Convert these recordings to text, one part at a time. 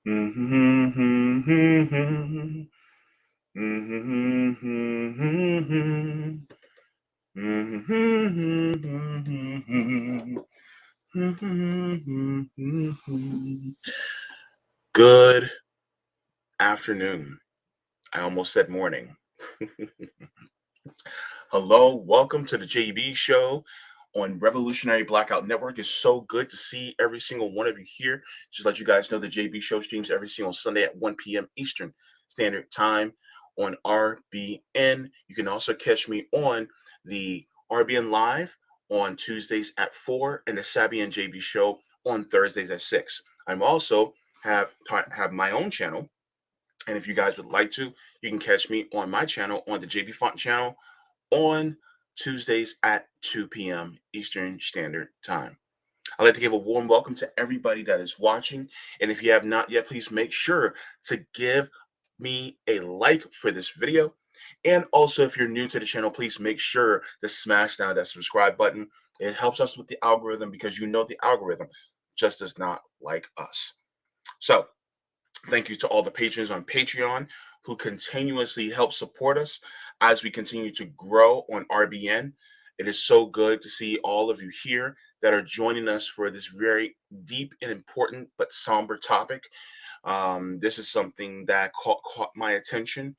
Good afternoon. I almost said morning. Hello, welcome to the JB Show on Revolutionary Blackout Network. It's so good to see every single one of you here. Just let you guys know the JB Show streams every single Sunday at 1 p.m. Eastern Standard Time on RBN. You can also catch me on the RBN Live on Tuesdays at 4 and the Sabby and JB Show on Thursdays at 6. I'm also have my own channel, and if you guys would like to, you can catch me on my channel on the JB Font channel on Tuesdays at 2 p.m. Eastern Standard Time. I'd like to give a warm welcome to everybody that is watching. And if you have not yet, please make sure to give me a like for this video. And also, if you're new to the channel, please make sure to smash down that subscribe button. It helps us with the algorithm because the algorithm just does not like us. So, thank you to all the patrons on Patreon who continuously help support us as we continue to grow on RBN. It is so good to see all of you here that are joining us for this very deep and important but somber topic. This is something that caught my attention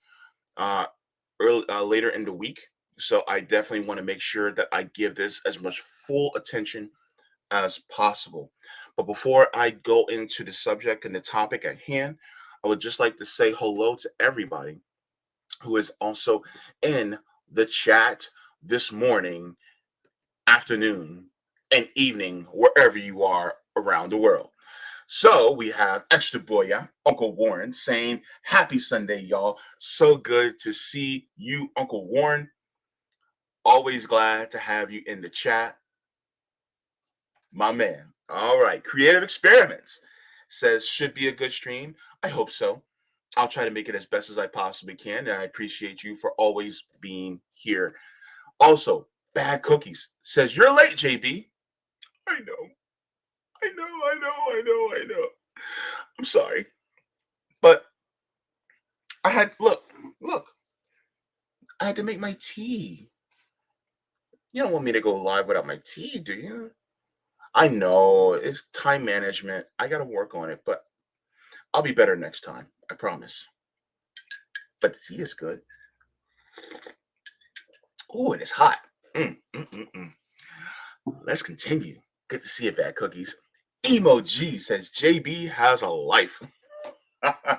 later in the week. So I definitely want to make sure that I give this as much full attention as possible. But before I go into the subject and the topic at hand, I would just like to say hello to everybody who is also in the chat this morning, afternoon, and evening, wherever you are around the world. So we have Extra Boya, Uncle Warren, saying, Happy Sunday, y'all. So good to see you, Uncle Warren. Always glad to have you in the chat. My man. All right. Creative Experiments says, should be a good stream. I hope so. I'll try to make it as best as I possibly can. And I appreciate you for always being here. Also, Bad Cookies says, you're late, JB. I know. I'm sorry. But I had, look, I had to make my tea. You don't want me to go live without my tea, do you? I know it's time management. I got to work on it, but I'll be better next time. I promise. But the tea is good. Oh, and it's hot. Let's continue. Good to see you, Bad Cookies. Emo G says JB has a life. I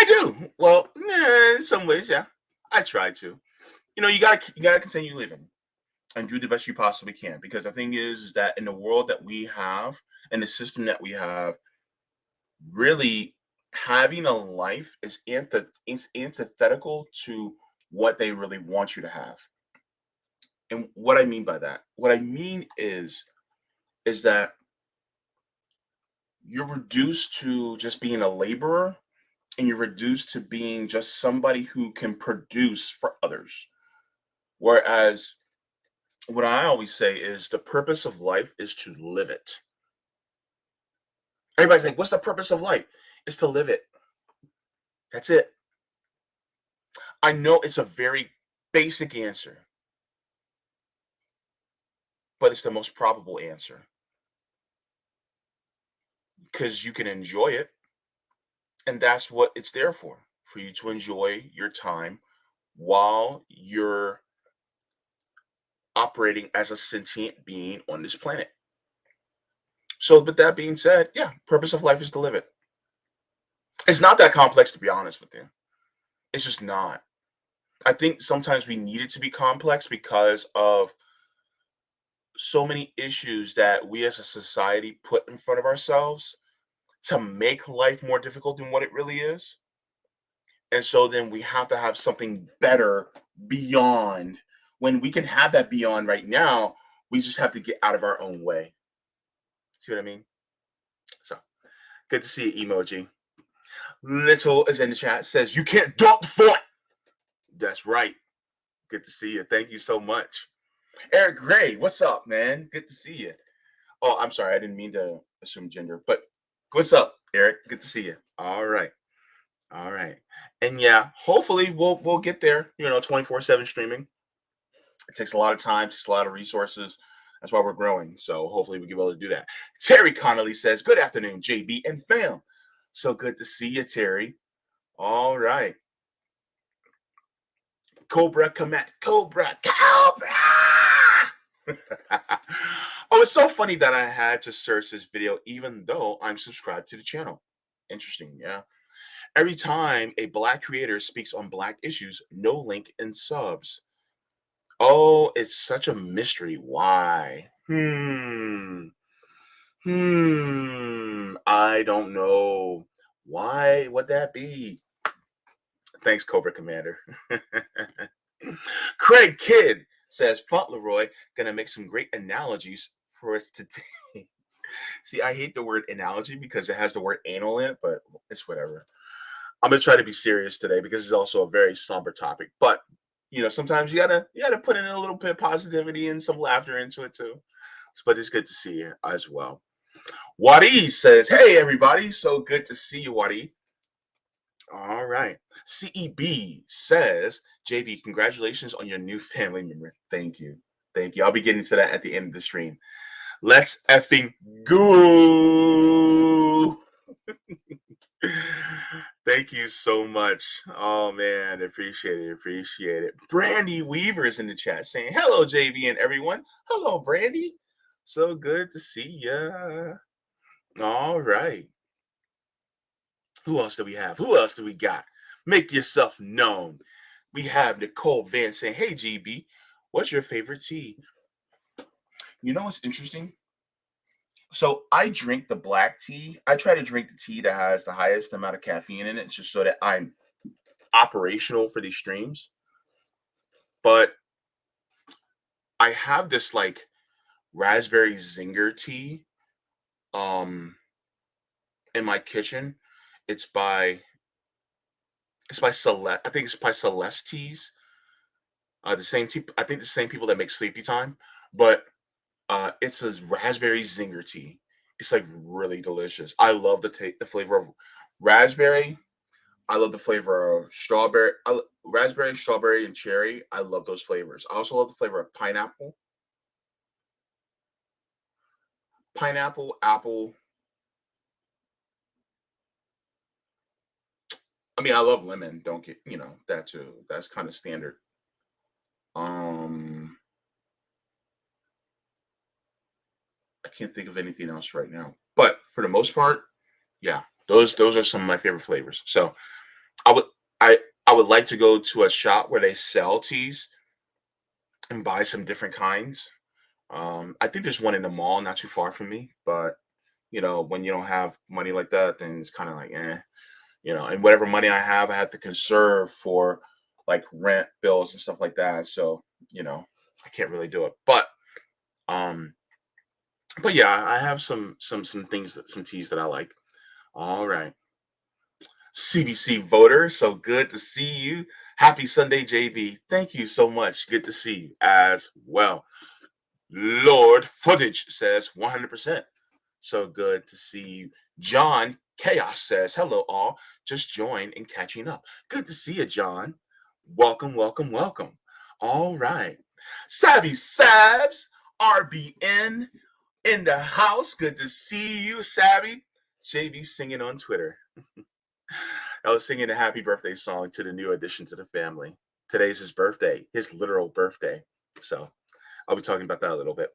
do. Well, in some ways, yeah. I try to. You gotta continue living and do the best you possibly can. Because the thing is that in the world that we have and the system that we have, really having a life is antithetical to what they really want you to have. And what I mean by that, what I mean is that you're reduced to just being a laborer, and you're reduced to being just somebody who can produce for others. Whereas what I always say is the purpose of life is to live it. Everybody's like, what's the purpose of life? It's to live it. That's it. I know it's a very basic answer, but it's the most probable answer. Because you can enjoy it. And that's what it's there for you to enjoy your time while you're operating as a sentient being on this planet. So, with that being said, yeah, purpose of life is to live it. It's not that complex, to be honest with you. It's just not. I think sometimes we need it to be complex because of so many issues that we as a society put in front of ourselves to make life more difficult than what it really is. And so then we have to have something better beyond. When we can have that beyond right now, we just have to get out of our own way. See what I mean? So, good to see you, Emoji. Little is in the chat, says, you can't dump the fort. That's right. Good to see you. Thank you so much. Eric Gray, what's up, man? Good to see you. Oh, I'm sorry. I didn't mean to assume gender. But what's up, Eric? Good to see you. All right. All right. And yeah, hopefully we'll get there, 24/7 streaming. It takes a lot of time, takes a lot of resources. That's why we're growing. So hopefully we can be able to do that. Terry Connolly says, "Good afternoon, JB and fam." So good to see you, Terry. All right. Cobra command. Cobra. Cobra. Oh, it's so funny that I had to search this video even though I'm subscribed to the channel. Interesting, yeah. Every time a black creator speaks on black issues, no link in subs. Oh, it's such a mystery. Why? I don't know. Why would that be? Thanks, Cobra Commander. Craig Kidd says Fauntleroy gonna make some great analogies for us today. See, I hate the word analogy because it has the word anal in it, but it's whatever. I'm gonna try to be serious today because it's also a very somber topic. But sometimes you gotta put in a little bit of positivity and some laughter into it too. But it's good to see you as well. Wadi says, "Hey everybody, so good to see you, Wadi." All right. CEB says, "JB, congratulations on your new family member." Thank you. Thank you. I'll be getting to that at the end of the stream. Let's effing go. Thank you so much. Oh man, appreciate it. Appreciate it. Brandy Weaver is in the chat saying, "Hello, JB and everyone." Hello, Brandy. So good to see ya. All right. Who else do we have? Who else do we got? Make yourself known. We have Nicole Van saying, "Hey, GB, what's your favorite tea?" You know what's interesting? So I drink the black tea. I try to drink the tea that has the highest amount of caffeine in it, just so that I'm operational for these streams. But I have this like raspberry zinger tea um in my kitchen. It's by Celeste. I think it's by Celeste Teas. The same tea. I think the same people that make Sleepy Time, but it's a raspberry zinger tea. It's like really delicious. I love the flavor of raspberry. I love the flavor of strawberry. Raspberry, strawberry, and cherry. I love those flavors. I also love the flavor of pineapple, apple. I mean, I love lemon. Don't get that too. That's kind of standard. Um, I can't think of anything else right now. But for the most part, yeah, those are some of my favorite flavors. So I would I I would like to go to a shop where they sell teas and buy some different kinds. I think there's one in the mall not too far from me, but when you don't have money like that, then it's kind of like and whatever money I have to conserve for like rent bills and stuff like that. So, I can't really do it. Um but yeah, I have some things some teas that I like. All right. CBC voter, so good to see you. Happy Sunday, JB. Thank you so much. Good to see you as well. Lord Footage says 100%. So good to see you. John Chaos says, "Hello, all. Just joined and catching up." Good to see you, John. Welcome, welcome, welcome. All right. Savvy Sabs, RBN in the house. Good to see you, Savvy. JB singing on Twitter. I was singing a happy birthday song to the new addition to the family. Today's his birthday, his literal birthday. So I'll be talking about that a little bit.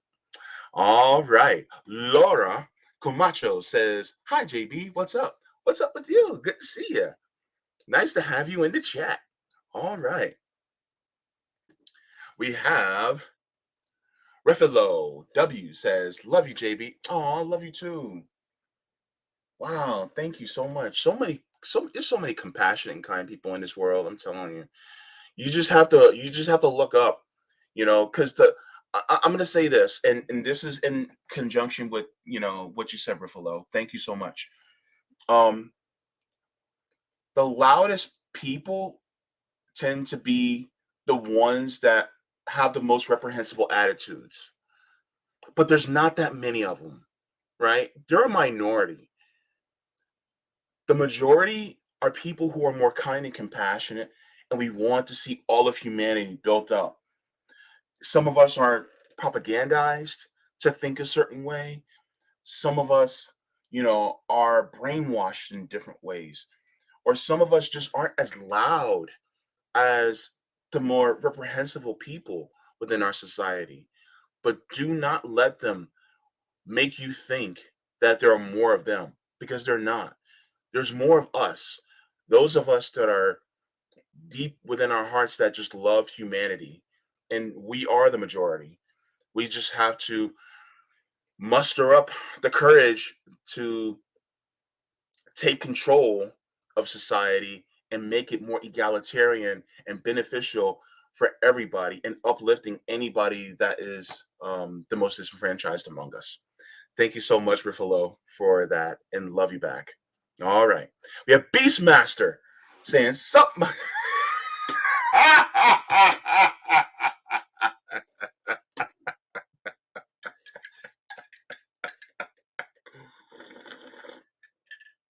All right. Laura Camacho says, "Hi, JB. What's up? What's up with you? Good to see you. Nice to have you in the chat." All right. We have Refilo W says, "Love you, JB." Oh, love you too. Wow. Thank you so much. There's so many compassionate and kind people in this world. I'm telling you. You just have to look up, because I'm going to say this, and this is in conjunction with what you said, Ruffalo. Thank you so much. Um, the loudest people tend to be the ones that have the most reprehensible attitudes, but there's not that many of them. right? They're a minority. The majority are people who are more kind and compassionate, and we want to see all of humanity built up. Some of us are propagandized to think a certain way. Some of us, are brainwashed in different ways. Or some of us just aren't as loud as the more reprehensible people within our society. But do not let them make you think that there are more of them, because they're not. There's more of us. Those of us that are deep within our hearts that just love humanity. And we are the majority. We just have to muster up the courage to take control of society and make it more egalitarian and beneficial for everybody, and uplifting anybody that is the most disenfranchised among us. Thank you so much, Riffalo, for that, and love you back. All right. We have Beastmaster saying something.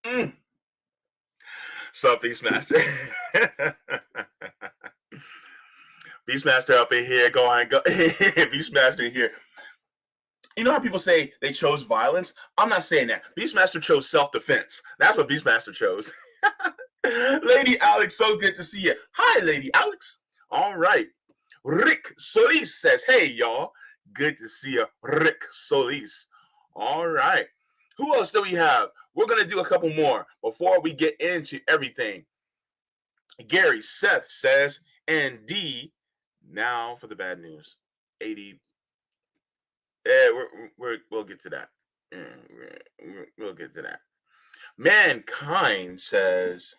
Mm. Sup, Beastmaster? Beastmaster up in here, go. Beastmaster here. You know how people say they chose violence? I'm not saying that. Beastmaster chose self-defense. That's what Beastmaster chose. Lady Alex, so good to see you. Hi, Lady Alex. All right. Rick Solis says, hey, y'all. Good to see you, Rick Solis. All right. Who else do we have? We're going to do a couple more before we get into everything. Gary Seth says, and D, now for the bad news. 80. We'll get to that. We'll get to that. Mankind says,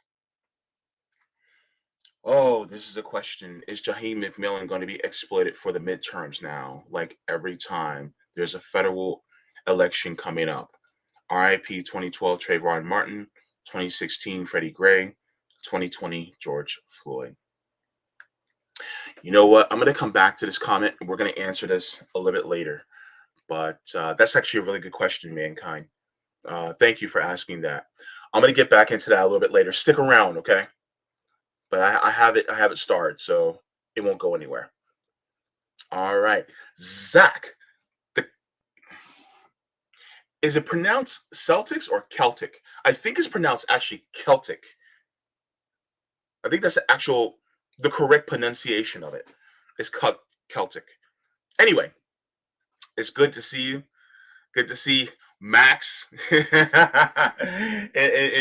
oh, this is a question. Is Jaheim McMillan going to be exploited for the midterms now? Like every time there's a federal election coming up. RIP 2012 Trayvon Martin, 2016 Freddie Gray, 2020 George Floyd. You know what? I'm going to come back to this comment, and we're going to answer this a little bit later. But that's actually a really good question, Mankind. Thank you for asking that. I'm going to get back into that a little bit later. Stick around, okay? But I have it starred, so it won't go anywhere. All right. Zach, is it pronounced Celtics or Celtic? I think it's pronounced actually Celtic. I think that's the correct pronunciation of it. It's Celtic. Anyway, it's good to see you. Good to see Max in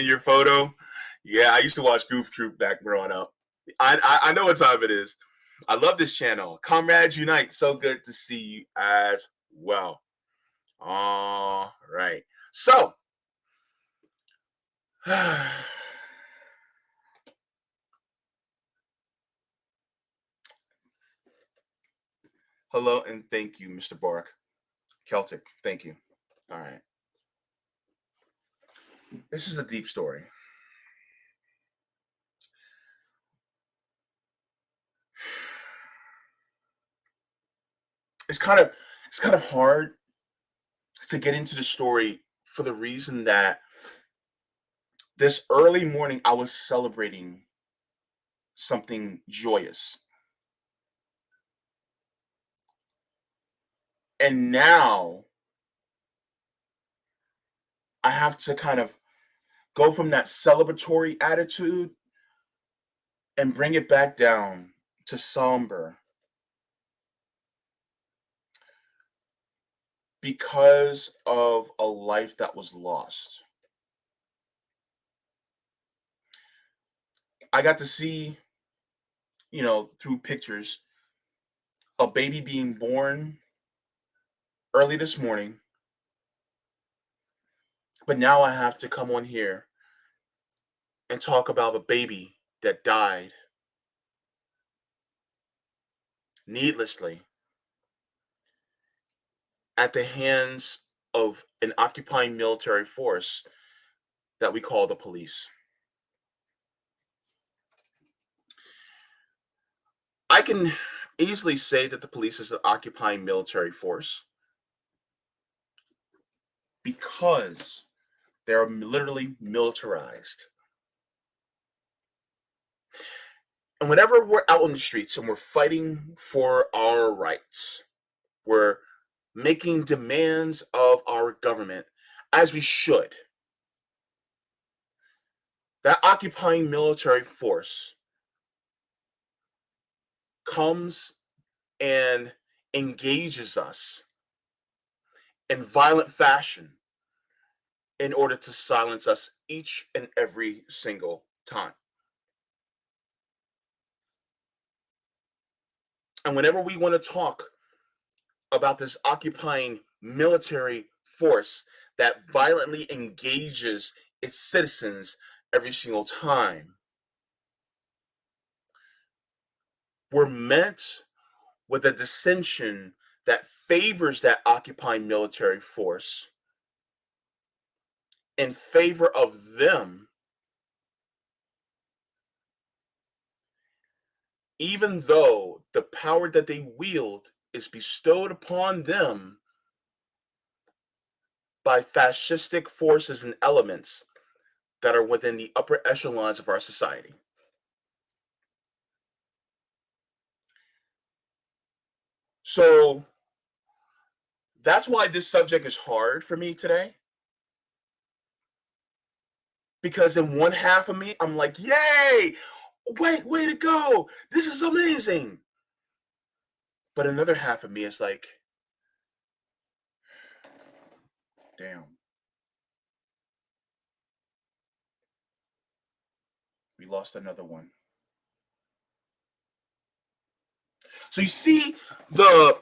your photo. Yeah, I used to watch Goof Troop back growing up. I know what time it is. I love this channel. Comrades Unite. So good to see you as well. All right. So, hello and thank you, Mr. Bark. Celtic. Thank you. All right. This is a deep story. It's kind of hard to get into the story for the reason that this early morning I was celebrating something joyous. And now I have to kind of go from that celebratory attitude and bring it back down to somber because of a life that was lost. I got to see, through pictures, a baby being born early this morning. But now I have to come on here and talk about a baby that died needlessly at the hands of an occupying military force that we call the police. I can easily say that the police is an occupying military force. because they're literally militarized. And whenever we're out on the streets and we're fighting for our rights, we're making demands of our government, as we should. That occupying military force comes and engages us in violent fashion in order to silence us each and every single time. And whenever we want to talk about this occupying military force that violently engages its citizens every single time, we're meant with a dissension that favors that occupying military force in favor of them, even though the power that they wield is bestowed upon them by fascistic forces and elements that are within the upper echelons of our society. So that's why this subject is hard for me today. Because in one half of me, I'm like, yay, wait, way to go. This is amazing. But another half of me is like, damn, we lost another one. So the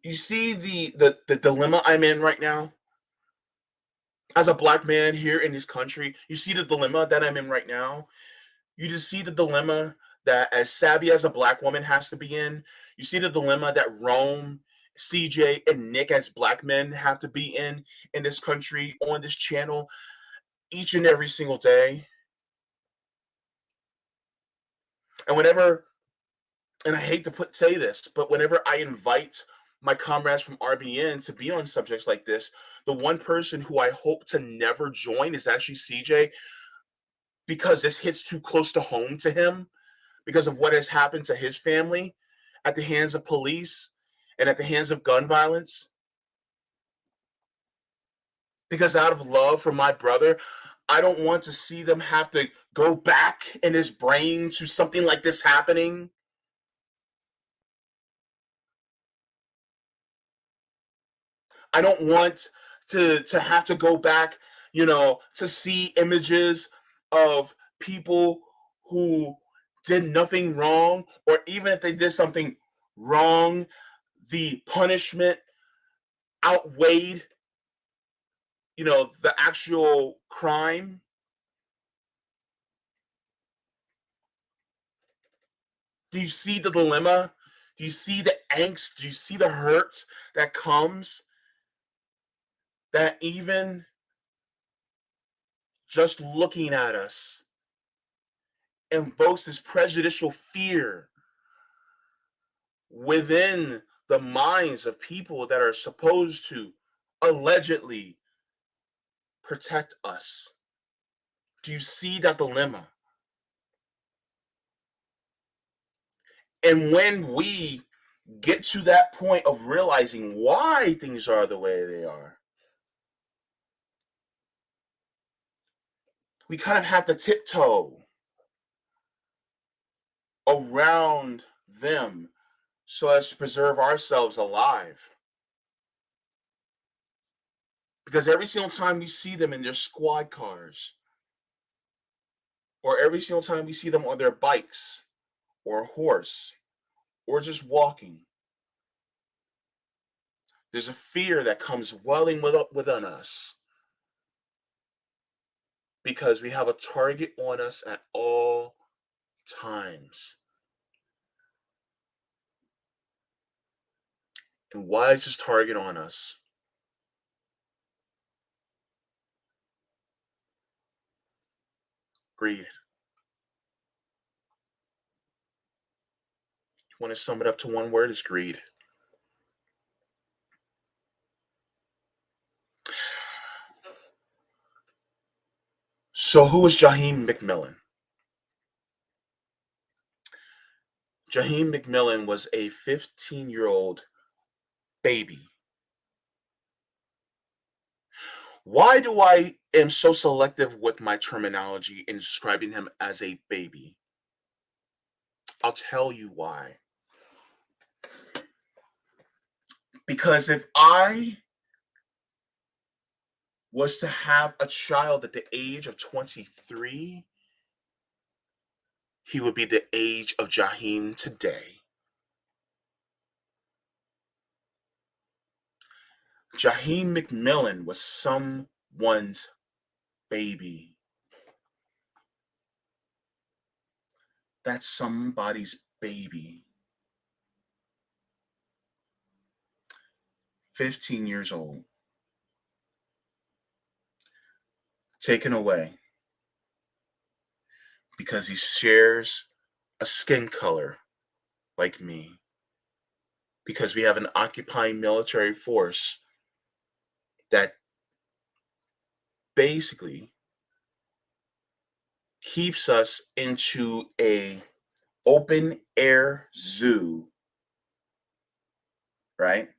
you see the dilemma I'm in right now as a black man here in this country. You see the dilemma that I'm in right now. You just see the dilemma that as savvy as a black woman has to be in. You see the dilemma that Rome, CJ, and Nick as black men have to be in this country on this channel each and every single day. And whenever, and I hate to say this, but whenever I invite my comrades from RBN to be on subjects like this, the one person who I hope to never join is actually CJ, because this hits too close to home to him because of what has happened to his family at the hands of police and at the hands of gun violence. Because out of love for my brother, I don't want to see them have to go back in his brain to something like this happening. I don't want to have to go back, to see images of people who did nothing wrong, or even if they did something wrong, the punishment outweighed, the actual crime. Do you see the dilemma? Do you see the angst? Do you see the hurt that comes? That even just looking at us invokes this prejudicial fear within the minds of people that are supposed to allegedly protect us. Do you see that dilemma? And when we get to that point of realizing why things are the way they are, we kind of have to tiptoe around them so as to preserve ourselves alive. Because every single time we see them in their squad cars, or every single time we see them on their bikes, or a horse, or just walking, there's a fear that comes welling within us because we have a target on us at all times. And why is this target on us? Greed. You want to sum it up to one word? It's greed. So who is Jaheim McMillan? Jaheim McMillan was a 15-year-old baby. Why do I am so selective with my terminology in describing him as a baby? I'll tell you why. Because if I was to have a child at the age of 23, he would be the age of Jaheim today. Jaheim McMillan was someone's baby. That's somebody's baby. 15 years old. Taken away because he shares a skin color like me. Because we have an occupying military force that basically keeps us into a open air zoo, right?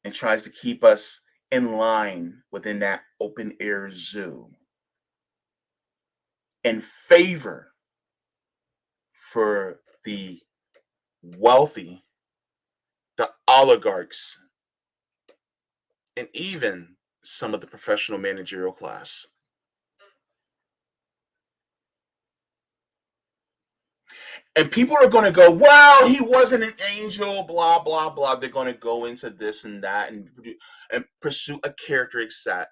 And tries to keep us in line within that open air zoo in favor for the wealthy, the oligarchs, and even some of the professional managerial class. And people are going to go, well, he wasn't an angel, blah, blah, blah. They're going to go into this and that and pursue a character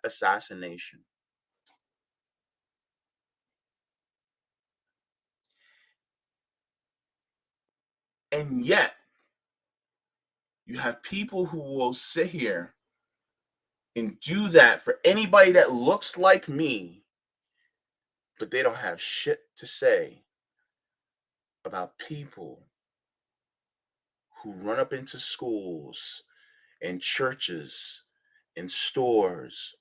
assassination. And yet, you have people who will sit here and do that for anybody that looks like me, but they don't have shit to say about people who run up into schools and churches and stores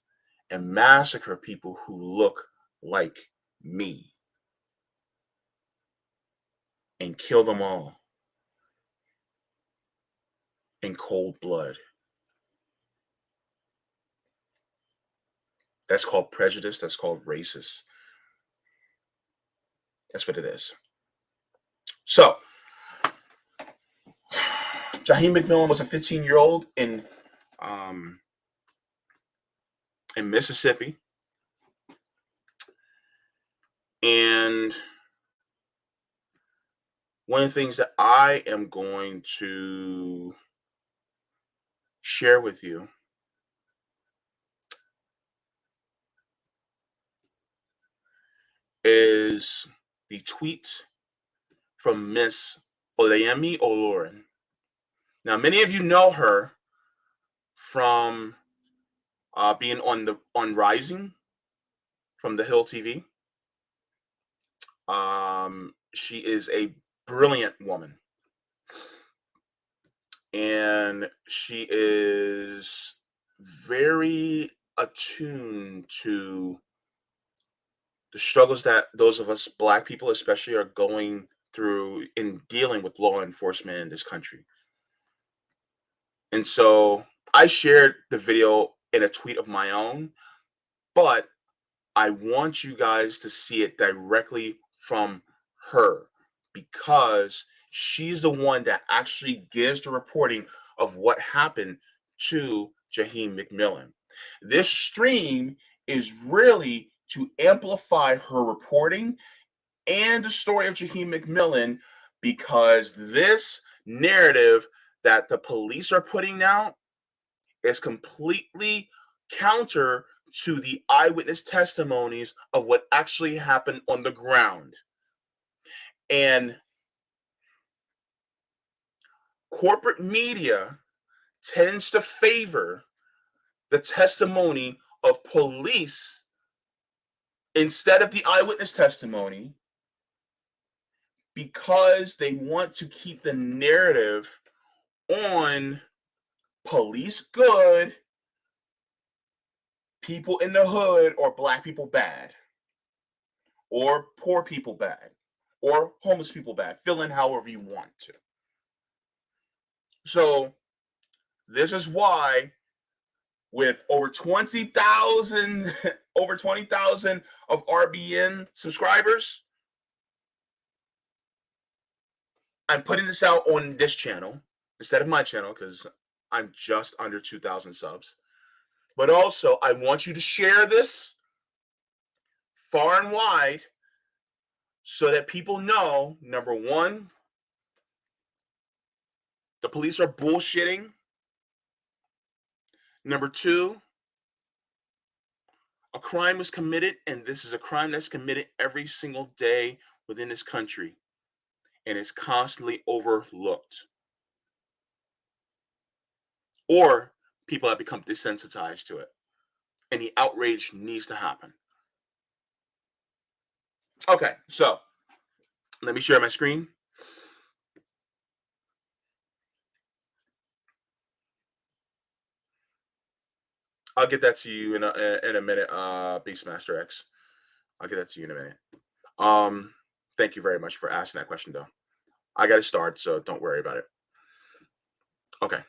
and massacre people who look like me and kill them all in cold blood. That's called prejudice. That's called racist. That's what it is. So, Jaheim McMillan was a 15-year-old um, in Mississippi. And one of the things that I am going to share with you is the tweet from Miss Olayemi Olorin. Now, many of you know her from being on Rising from the Hill TV. She is a brilliant woman, and she is very attuned to the struggles that those of us Black people, especially, are going through in dealing with law enforcement in this country. And so I shared the video in a tweet of my own, but I want you guys to see it directly from her because she's the one that actually gives the reporting of what happened to Jaheim McMillan. This stream is really to amplify her reporting and the story of Jaheim McMillan because this narrative that the police are putting out is completely counter to the eyewitness testimonies of what actually happened on the ground. And corporate media tends to favor the testimony of police instead of the eyewitness testimony because they want to keep the narrative on police good, people in the hood, or Black people bad. or poor people bad, or homeless people bad. Fill in however you want to. So this is why, with over 20,000, over 20,000 of RBN subscribers, I'm putting this out on this channel instead of my channel because I'm just under 2,000 subs. But also, I want you to share this far and wide so that people know, number one, the police are bullshitting. Number two, a crime was committed, and this is a crime that's committed every single day within this country, and it's constantly overlooked. Or people have become desensitized to it, and the outrage needs to happen. Okay, so let me share my screen. I'll get that to you in a minute, Beastmaster X. I'll get that to you in a minute. Thank you very much for asking that question, though. I got to start, so don't worry about it. Okay.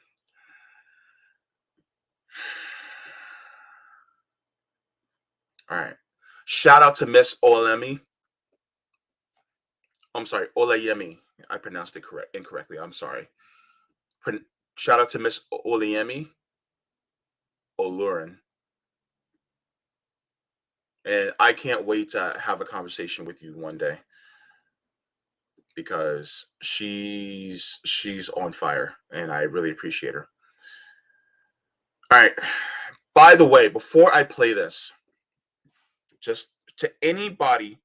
All right. Shout out to Miss Olemi. I'm sorry, Olayemi. I pronounced it incorrectly. I'm sorry. Shout out to Miss Olayemi Olurin. And I can't wait to have a conversation with you one day because she's on fire and I really appreciate her. All right. By the way, before I play this, just to anybody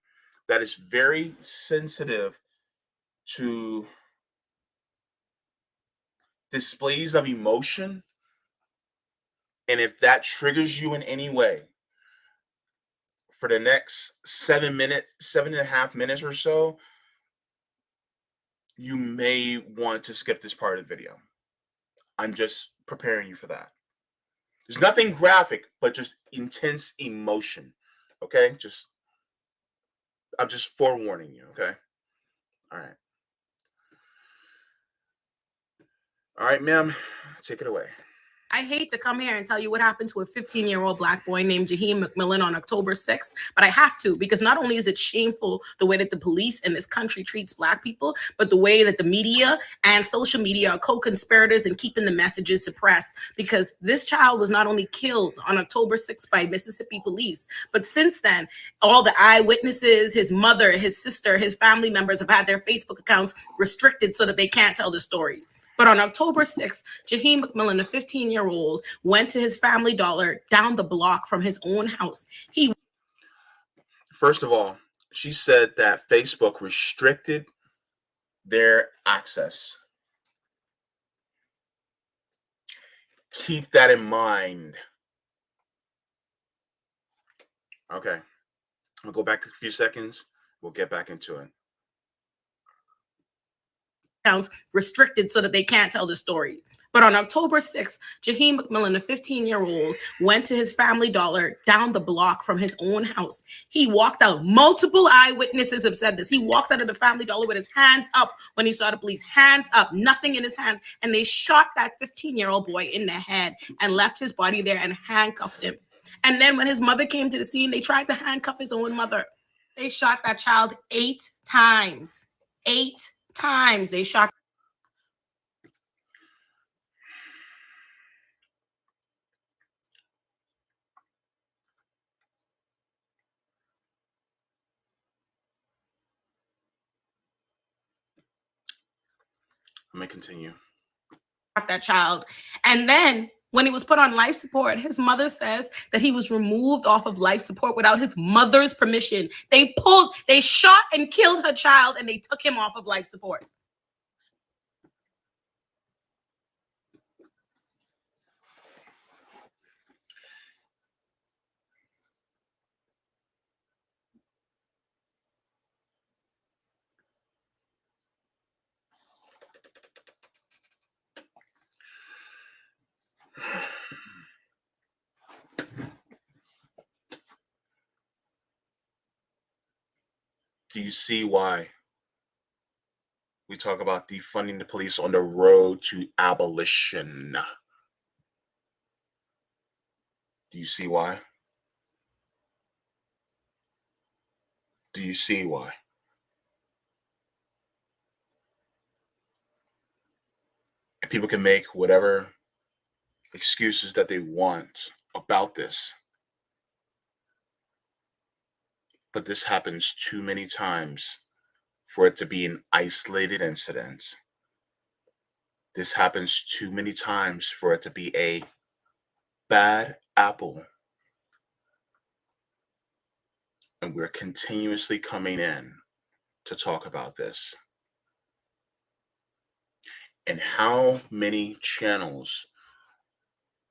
that is very sensitive to displays of emotion, and if that triggers you in any way, for the next 7.5 minutes or so, you may want to skip this part of the video. I'm just preparing you for that. There's nothing graphic, but just intense emotion. Okay? I'm just forewarning you, okay? All right. All right, ma'am, take it away. I hate to come here and tell you what happened to a 15-year-old black boy named Jaheim McMillan on October 6th, but I have to, because not only is it shameful the way that the police in this country treats black people, but the way that the media and social media are co-conspirators in keeping the messages suppressed, because this child was not only killed on October 6th by Mississippi police, but since then, all the eyewitnesses, his mother, his sister, his family members have had their Facebook accounts restricted so that they can't tell the story. But on October 6th, Jaheim McMillan, a 15-year-old, went to his Family Dollar down the block from his own house. First of all, she said that Facebook restricted their access. Keep that in mind. Okay. I'll go back a few seconds. We'll get back into it. Accounts restricted so that they can't tell the story. But on October 6th, Jaheim McMillan, a 15-year-old, went to his Family Dollar down the block from his own house. He walked out. Multiple eyewitnesses have said this. He walked out of the Family Dollar with his hands up when he saw the police. Hands up, nothing in his hands. And they shot that 15-year-old boy in the head and left his body there and handcuffed him. And then when his mother came to the scene, they tried to handcuff his own mother. They shot that child 8 times. 8 times they shot. Let me continue. That child. And then when he was put on life support, his mother says that he was removed off of life support without his mother's permission. They shot and killed her child and they took him off of life support. Do you see why we talk about defunding the police on the road to abolition? Do you see why? Do you see why? And people can make whatever excuses that they want about this. But this happens too many times for it to be an isolated incident. This happens too many times for it to be a bad apple. And we're continuously coming in to talk about this. And how many channels,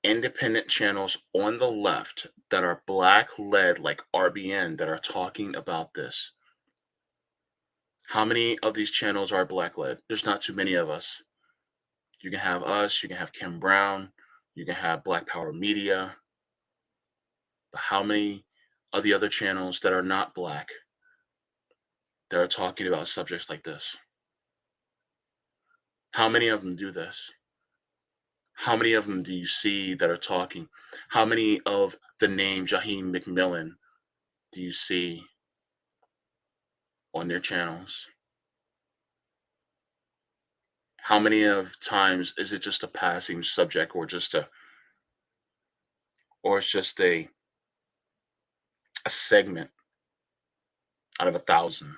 independent channels on the left that are black-led, like RBN, that are talking about this? How many of these channels are black-led? There's not too many of us. You can have us, you can have Kim Brown, you can have Black Power Media. But how many of the other channels that are not black that are talking about subjects like this? How many of them do this? How many of them do you see that are talking? How many of the name Jaheim McMillan do you see on their channels? How many of times is it just a passing subject, or it's just a segment out of 1,000?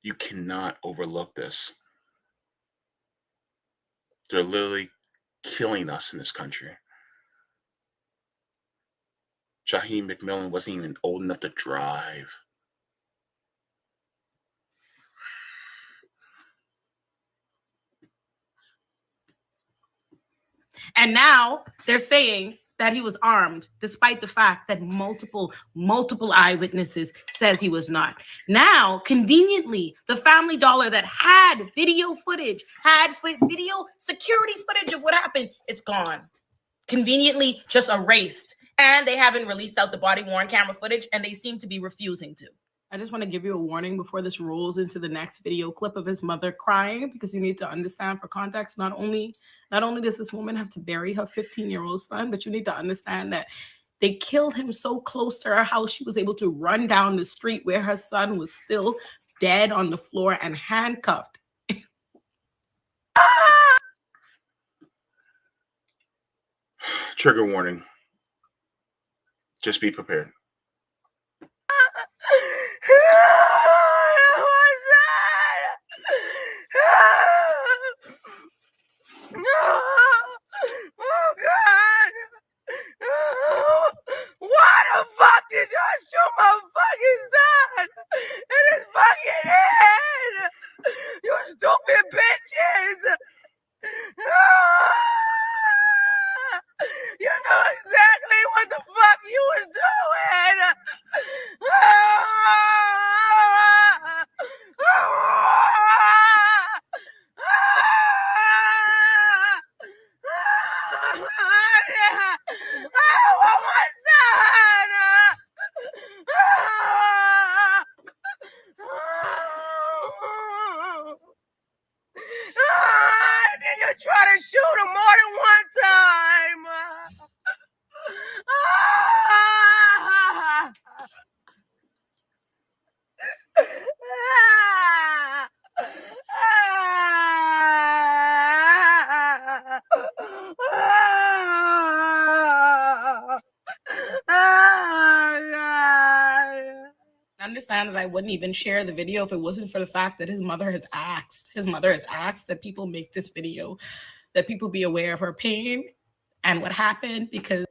You cannot overlook this. They're literally killing us in this country. Jaheim McMillan wasn't even old enough to drive. And now they're saying that he was armed, despite the fact that multiple eyewitnesses says he was not. Now, conveniently, the Family Dollar that had video footage, video security footage of what happened, it's gone. Conveniently just erased. And they haven't released out the body-worn camera footage, and they seem to be refusing to. I just want to give you a warning before this rolls into the next video clip of his mother crying, because you need to understand, for context, not only does this woman have to bury her 15-year-old son, but you need to understand that they killed him so close to her house, she was able to run down the street where her son was still dead on the floor and handcuffed. Trigger warning. Just be prepared. Oh God! Why the fuck did y'all shoot my fucking son in his fucking head? You stupid bitches! You know exactly what the fuck you was doing! I want my son! Did you try to shoot him more than one time? Understand that I wouldn't even share the video if it wasn't for the fact that his mother has asked that people make this video, that people be aware of her pain and what happened, because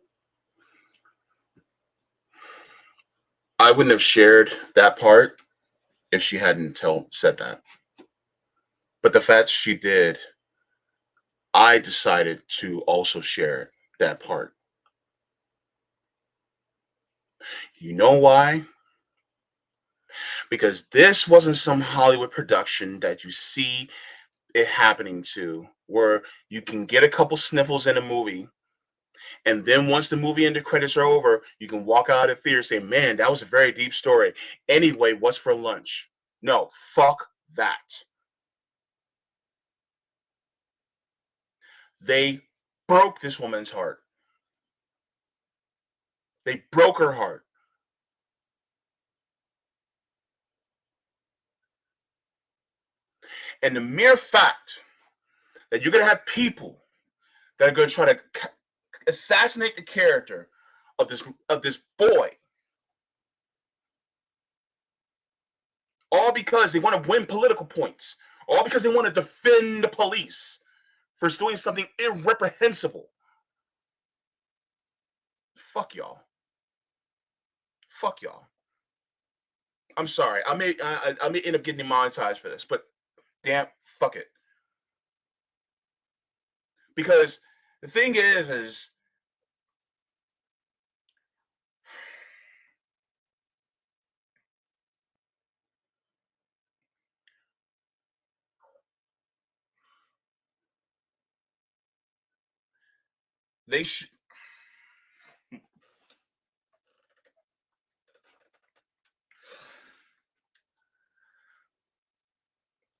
I wouldn't have shared that part if she hadn't said that. But the fact she did, I decided to also share that part. You know why? Because this wasn't some Hollywood production that you see it happening to, where you can get a couple sniffles in a movie And then once the movie and the credits are over, you can walk out of the theater saying, man, that was a very deep story. Anyway, what's for lunch? No, fuck that. They broke this woman's heart. They broke her heart. And the mere fact that you're going to have people that are going to try to assassinate the character of this boy, all because they want to win political points, all because they want to defend the police for doing something irreprehensible. Fuck y'all. Fuck y'all. I'm sorry. I may end up getting demonetized for this, but damn, fuck it. Because the thing is they should.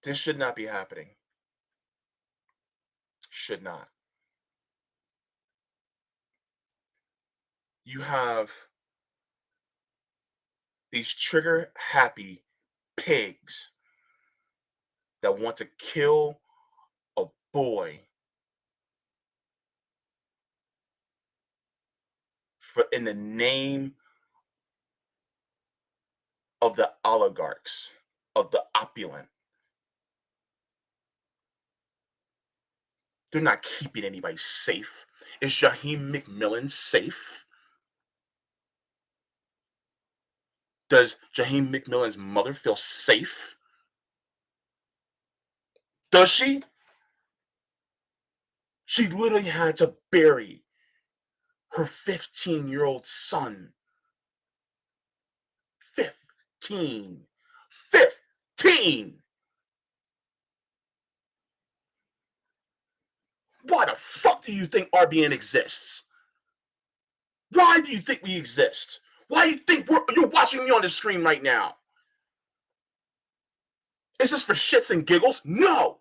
This should not be happening. Should not. You have these trigger happy pigs that want to kill a boy in the name of the oligarchs, of the opulent. They're not keeping anybody safe. Is Jaheim McMillan safe? Does Jaheim McMillan's mother feel safe? Does she? She literally had to bury her 15-year-old son. 15. 15! Why the fuck do you think RBN exists? Why do you think we exist? Why do you think you're watching me on the screen right now? Is this for shits and giggles? No!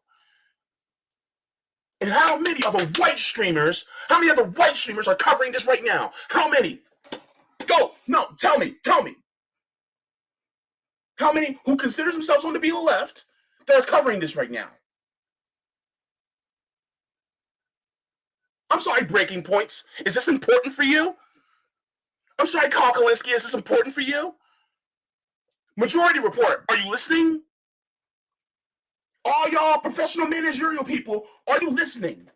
And how many other white streamers are covering this right now? How many? Go! No, tell me. How many who considers themselves on the be the left that is covering this right now? I'm sorry, Breaking Points. Is this important for you? I'm sorry, Carl Kalinske. Is this important for you? Majority Report, are you listening? All y'all professional managerial people, are you listening?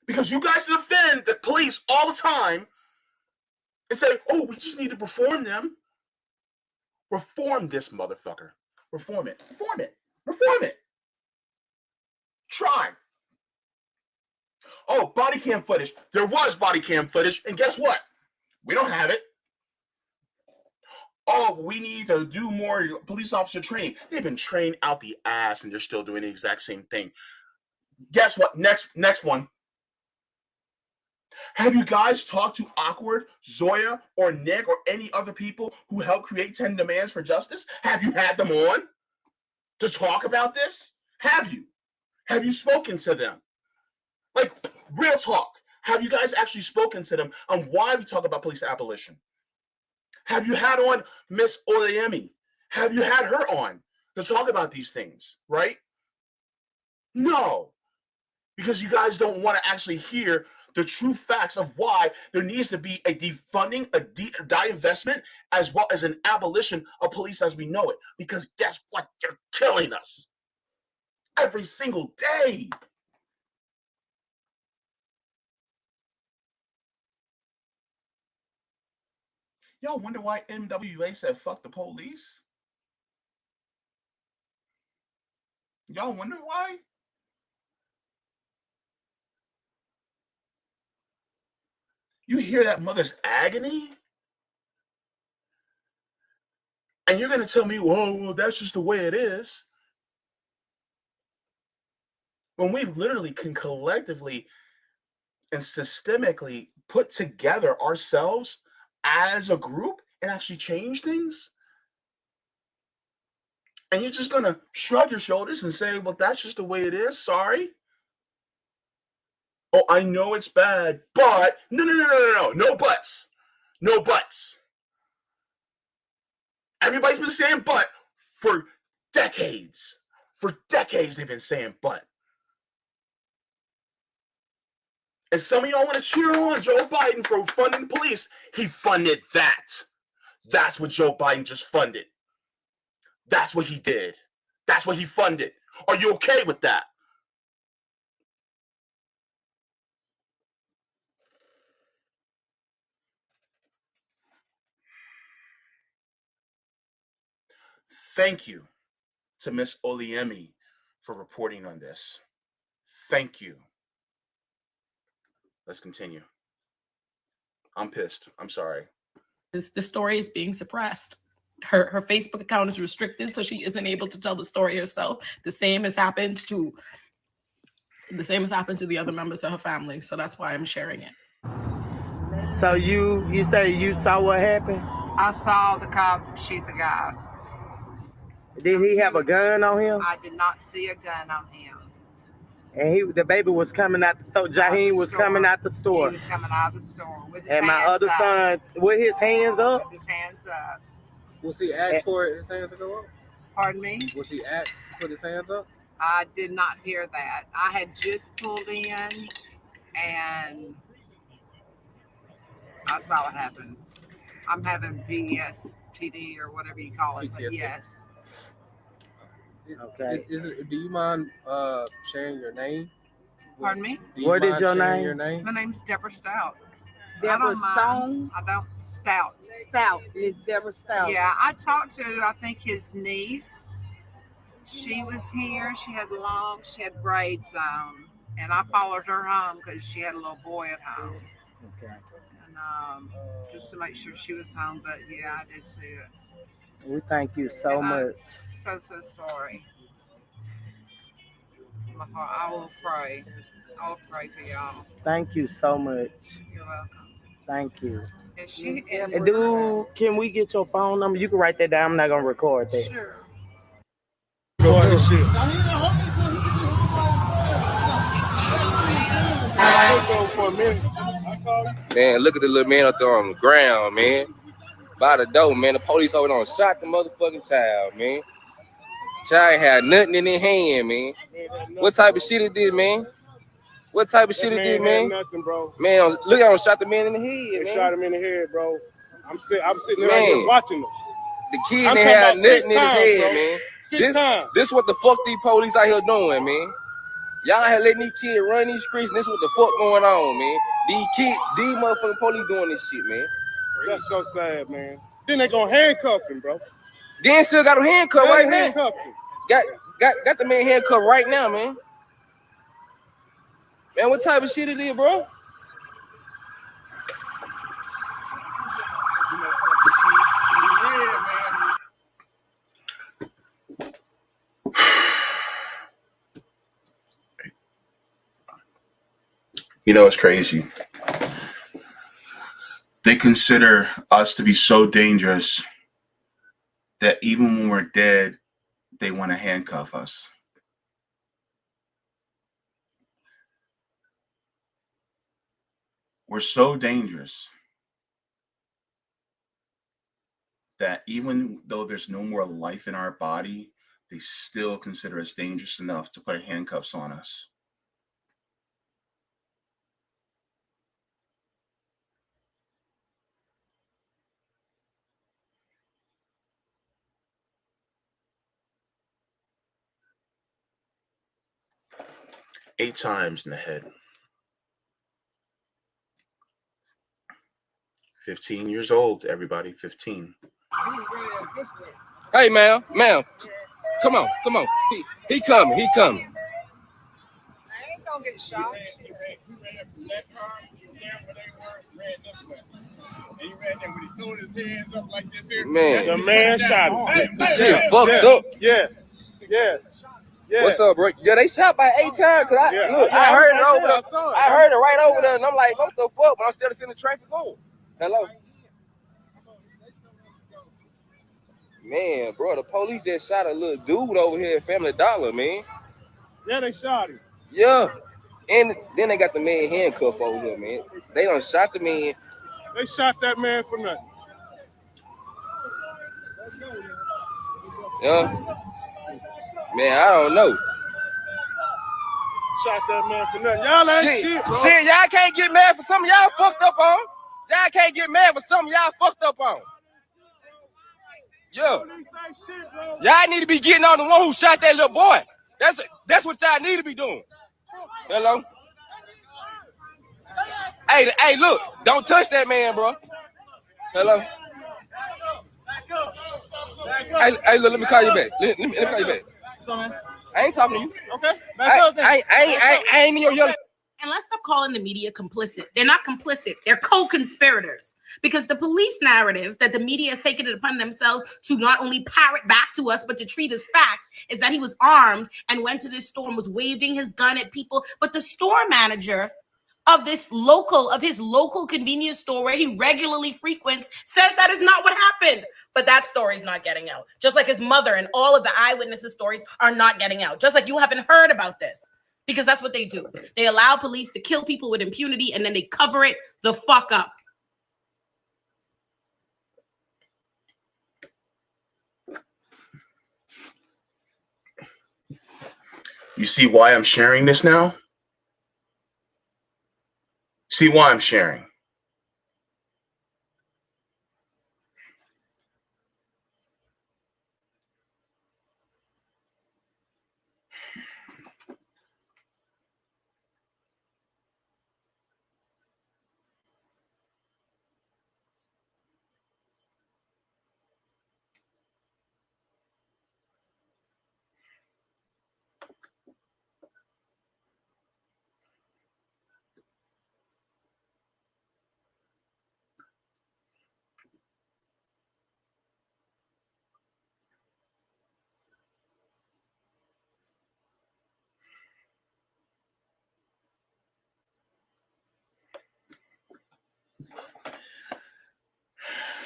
Because you guys defend the police all the time and say, oh, we just need to reform them. Reform this motherfucker. Reform it. Reform it. Reform it. Try. Oh, body cam footage. There was body cam footage, and guess what? We don't have it. Oh, we need to do more police officer training. They've been trained out the ass, and they're still doing the exact same thing. Guess what? Next one. Have you guys talked to Awkward, Zoya, or Nick, or any other people who helped create 10 Demands for Justice? Have you had them on to talk about this? Have you? Have you spoken to them? Like, real talk. Have you guys actually spoken to them on why we talk about police abolition? Have you had on Miss Oyemi? Have you had her on to talk about these things, right? No, because you guys don't want to actually hear the true facts of why there needs to be a defunding, a divestment, as well as an abolition of police as we know it. Because guess what? They're killing us every single day. Y'all wonder why NWA said fuck the police? Y'all wonder why? You hear that mother's agony? And you're going to tell me, well, that's just the way it is. When we literally can collectively and systemically put together ourselves as a group and actually change things? And you're just going to shrug your shoulders and say, well, that's just the way it is. Sorry. Oh, I know it's bad, but no buts. No buts. Everybody's been saying but for decades. For decades, they've been saying but. And some of y'all want to cheer on Joe Biden for funding the police. He funded that. That's what Joe Biden just funded. That's what he did. That's what he funded. Are you okay with that? Thank you to Miss Oliemi for reporting on this. Thank you. Let's continue. I'm pissed. I'm sorry. The story is being suppressed. Her Facebook account is restricted, so she isn't able to tell the story herself. The same has happened to the other members of her family. So that's why I'm sharing it. So you say you saw what happened? I saw the cop shoot the guy. Did he have a gun on him? I did not see a gun on him. And the baby was coming out the store. Jaheim was coming out the store. He was coming out of the store with his and my hands other up. son with his hands up. With his hands up. Was he asked for his hands to go up? Pardon me? Was he asked to put his hands up? I did not hear that. I had just pulled in and I saw it happen. I'm having PSTD or whatever you call it, but yes. Okay. Do you mind sharing your name? Pardon me? What is your name? Your name? My name's Deborah Stout. Deborah Stone? I don't. Stout. Stout. Miss Deborah Stout. Yeah, I talked to, I think, his niece. She was here. She had braids on. And I followed her home because she had a little boy at home. Okay. And just to make sure she was home. But yeah, I did see it. We thank you so much. I'm so sorry. I will pray. I will pray for y'all. Thank you so much. You're welcome. Thank you. And Dude, can we get your phone number? You can write that down. I'm not gonna record that. Sure. Man, look at the little man up there on the ground, man. By the door, man. The police over there shot the motherfucking child, man. Child had nothing in their hand, man. What type of shit it did, man? What type of shit it did, man? Nothing, bro. Man, look at him shot the man in the head, They shot him in the head, bro. I'm sitting there here watching him. The kid didn't have nothing in his head, bro. Man. This what the fuck these police out here doing, man. Y'all had letting these kids run these streets, and this what the fuck going on, man. These motherfucking police doing this shit, man. That's so sad, man. Then they gonna handcuff him, bro. Then still got him handcuffed right now. Handcuffed him. Got the man handcuffed right now, man. Man, what type of shit it is, bro? You know, it's crazy. They consider us to be so dangerous that even when we're dead, they want to handcuff us. We're so dangerous that even though there's no more life in our body, they still consider us dangerous enough to put handcuffs on us. Eight times in the head. 15 years old, everybody, 15. Hey, ma'am, come on. He coming. I ain't gonna get shot. Man, the man shot him. the shit fucked up. Yes. Yeah. What's up, bro? Yeah, they shot by 8 times. Cause I heard it over there. I heard it right over there, and I'm like, what the fuck? But I'm still seeing the traffic going. Hello. Man, bro, the police just shot a little dude over here at Family Dollar, man. Yeah, they shot him. Yeah. And then they got the man handcuffed over here, man. They done shot the man. They shot that man for nothing. Yeah. Man, I don't know. Shot that man for nothing. Y'all ain't shit, bro. Shit, y'all can't get mad for something y'all fucked up on. Y'all can't get mad for something y'all fucked up on. Yeah. Y'all need to be getting on the one who shot that little boy. That's what y'all need to be doing. Hello? Hey, look, don't touch that man, bro. Hello? Hey, look, let me call you back. Let me call you back. I ain't talking to you. Okay. I ain't in your yellow. And let's stop calling the media complicit. They're not complicit. They're co-conspirators. Because the police narrative that the media has taken it upon themselves to not only parrot back to us, but to treat as fact, is that he was armed and went to this store and was waving his gun at people. But the store manager of his local convenience store where he regularly frequents says that is not what happened. But that story is not getting out. Just like his mother and all of the eyewitnesses' stories are not getting out. Just like you haven't heard about this. Because that's what they do. They allow police to kill people with impunity and then they cover it the fuck up. You see why I'm sharing this now? See why I'm sharing?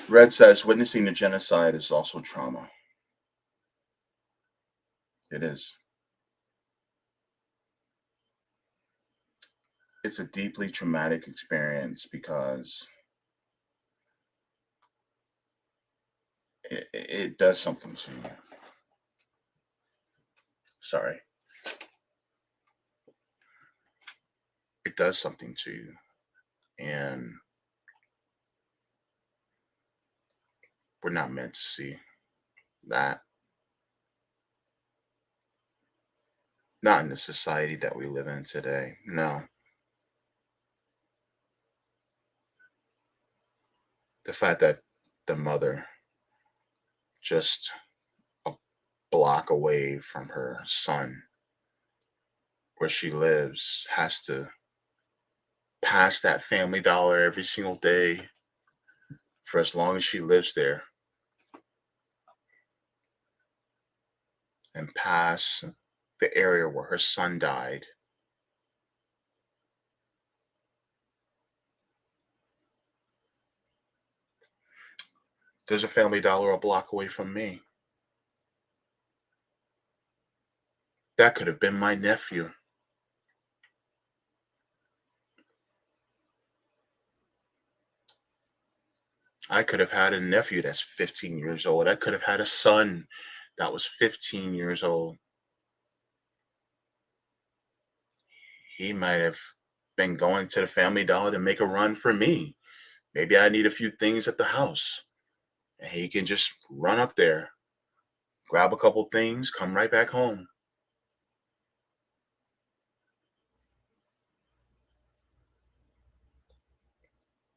Red says witnessing the genocide is also trauma. It is. It's a deeply traumatic experience because it does something to you. Sorry. It does something to you. And we're not meant to see that. Not in the society that we live in today. No. The fact that the mother just a block away from her son where she lives has to pass that Family Dollar every single day for as long as she lives there and pass the area where her son died. There's a Family Dollar a block away from me. That could have been my nephew. I could have had a nephew that's 15 years old. I could have had a son that was 15 years old. He might have been going to the Family Dollar to make a run for me. Maybe I need a few things at the house. And he can just run up there, grab a couple things, come right back home.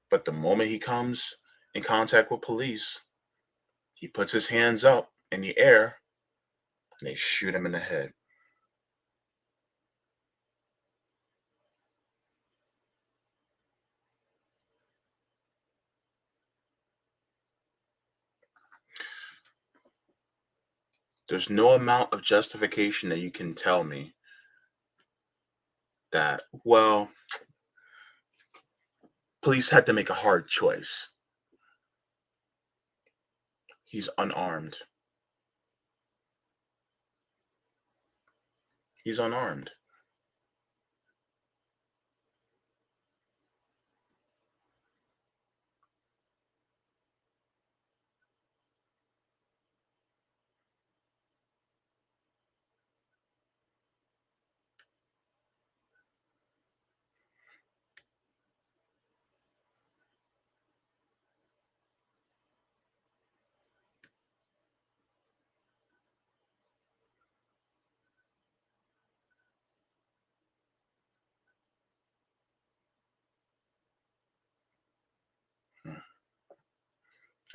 But the moment he comes in contact with police, he puts his hands up in the air and they shoot him in the head. There's no amount of justification that you can tell me that, well, police had to make a hard choice. He's unarmed. He's unarmed.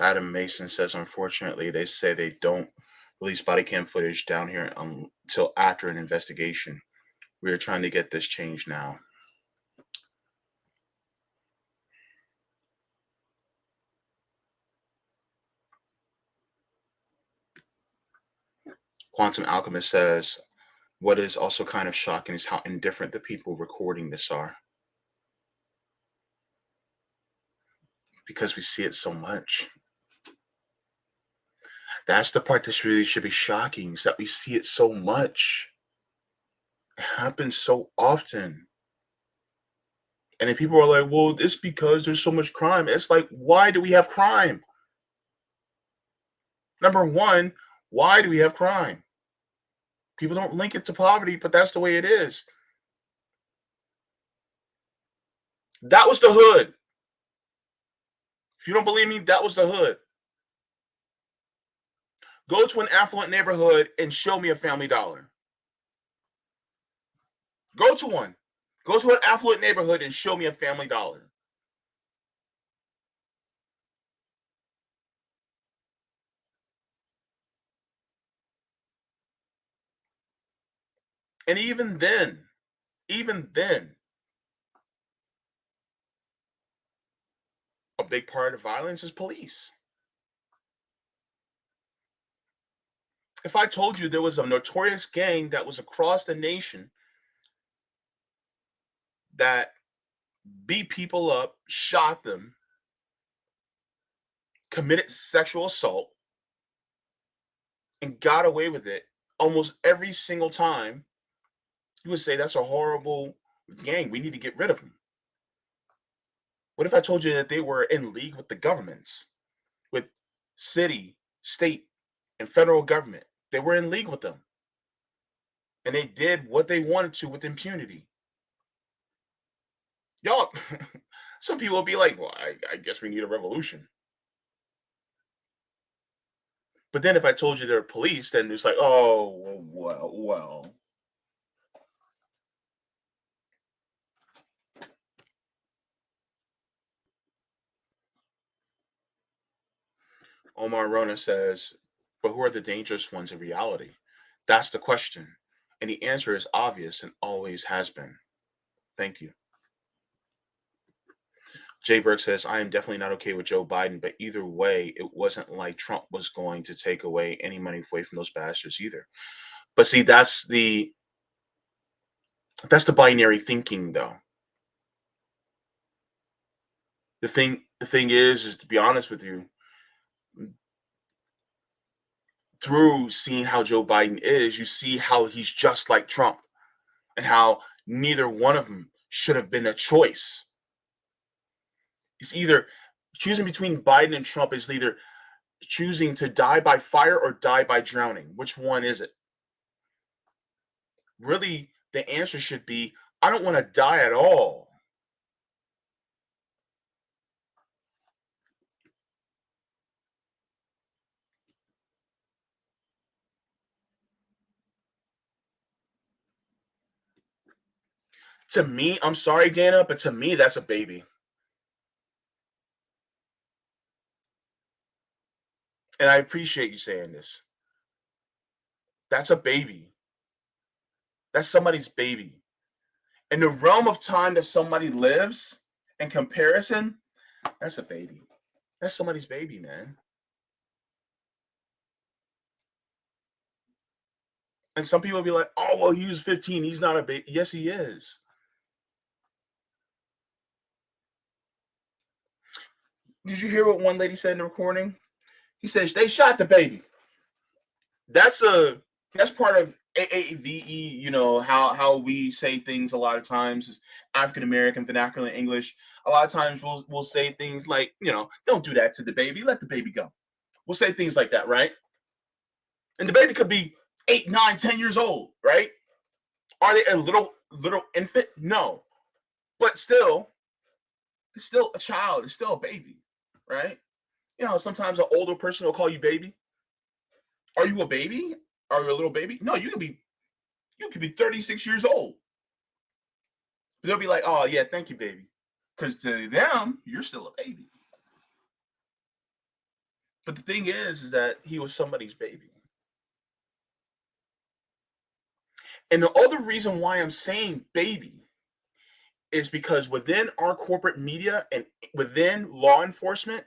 Adam Mason says, unfortunately, they say they don't release body cam footage down here until after an investigation. We are trying to get this changed now. Quantum Alchemist says, what is also kind of shocking is how indifferent the people recording this are. Because we see it so much. That's the part that really should be shocking, is that we see it so much. It happens so often. And then people are like, well, it's because there's so much crime. It's like, why do we have crime? Number one, why do we have crime? People don't link it to poverty, but that's the way it is. That was the hood. If you don't believe me, that was the hood. Go to an affluent neighborhood and show me a Family Dollar. Go to one. Go to an affluent neighborhood and show me a Family Dollar. And even then, a big part of violence is police. If I told you there was a notorious gang that was across the nation that beat people up, shot them, committed sexual assault, and got away with it almost every single time, you would say that's a horrible gang. We need to get rid of them. What if I told you that they were in league with the governments, with city, state, and federal government? They were in league with them. And they did what they wanted to with impunity. Y'all, some people will be like, well, I guess we need a revolution. But then if I told you they're police, then it's like, oh, well. Omar Rona says, but who are the dangerous ones in reality? That's the question. And the answer is obvious and always has been. Thank you. Jay Burke says, I am definitely not okay with Joe Biden, but either way, it wasn't like Trump was going to take away any money away from those bastards either. But see, that's the binary thinking, though. The thing is to be honest with you, through seeing how Joe Biden is, you see how he's just like Trump and how neither one of them should have been a choice. It's either choosing between Biden and Trump is either choosing to die by fire or die by drowning. Which one is it? Really, the answer should be, I don't want to die at all. To me, I'm sorry, Dana, but to me, that's a baby. And I appreciate you saying this. That's a baby. That's somebody's baby. In the realm of time that somebody lives, in comparison, that's a baby. That's somebody's baby, man. And some people will be like, oh, well, he was 15. He's not a baby. Yes, he is. Did you hear what one lady said in the recording? He says they shot the baby. That's part of AAVE, you know, how we say things a lot of times is African American vernacular English. A lot of times we'll say things like, you know, don't do that to the baby, let the baby go. We'll say things like that, right? And the baby could be 8, 9, 10 years old, right? Are they a little infant? No. But still, it's still a child, it's still a baby, right? You know, sometimes an older person will call you baby. Are you a baby? Are you a little baby? No, you could be 36 years old. They'll be like, oh yeah, thank you, baby. Because to them, you're still a baby. But the thing is that he was somebody's baby. And the other reason why I'm saying baby is because within our corporate media and within law enforcement,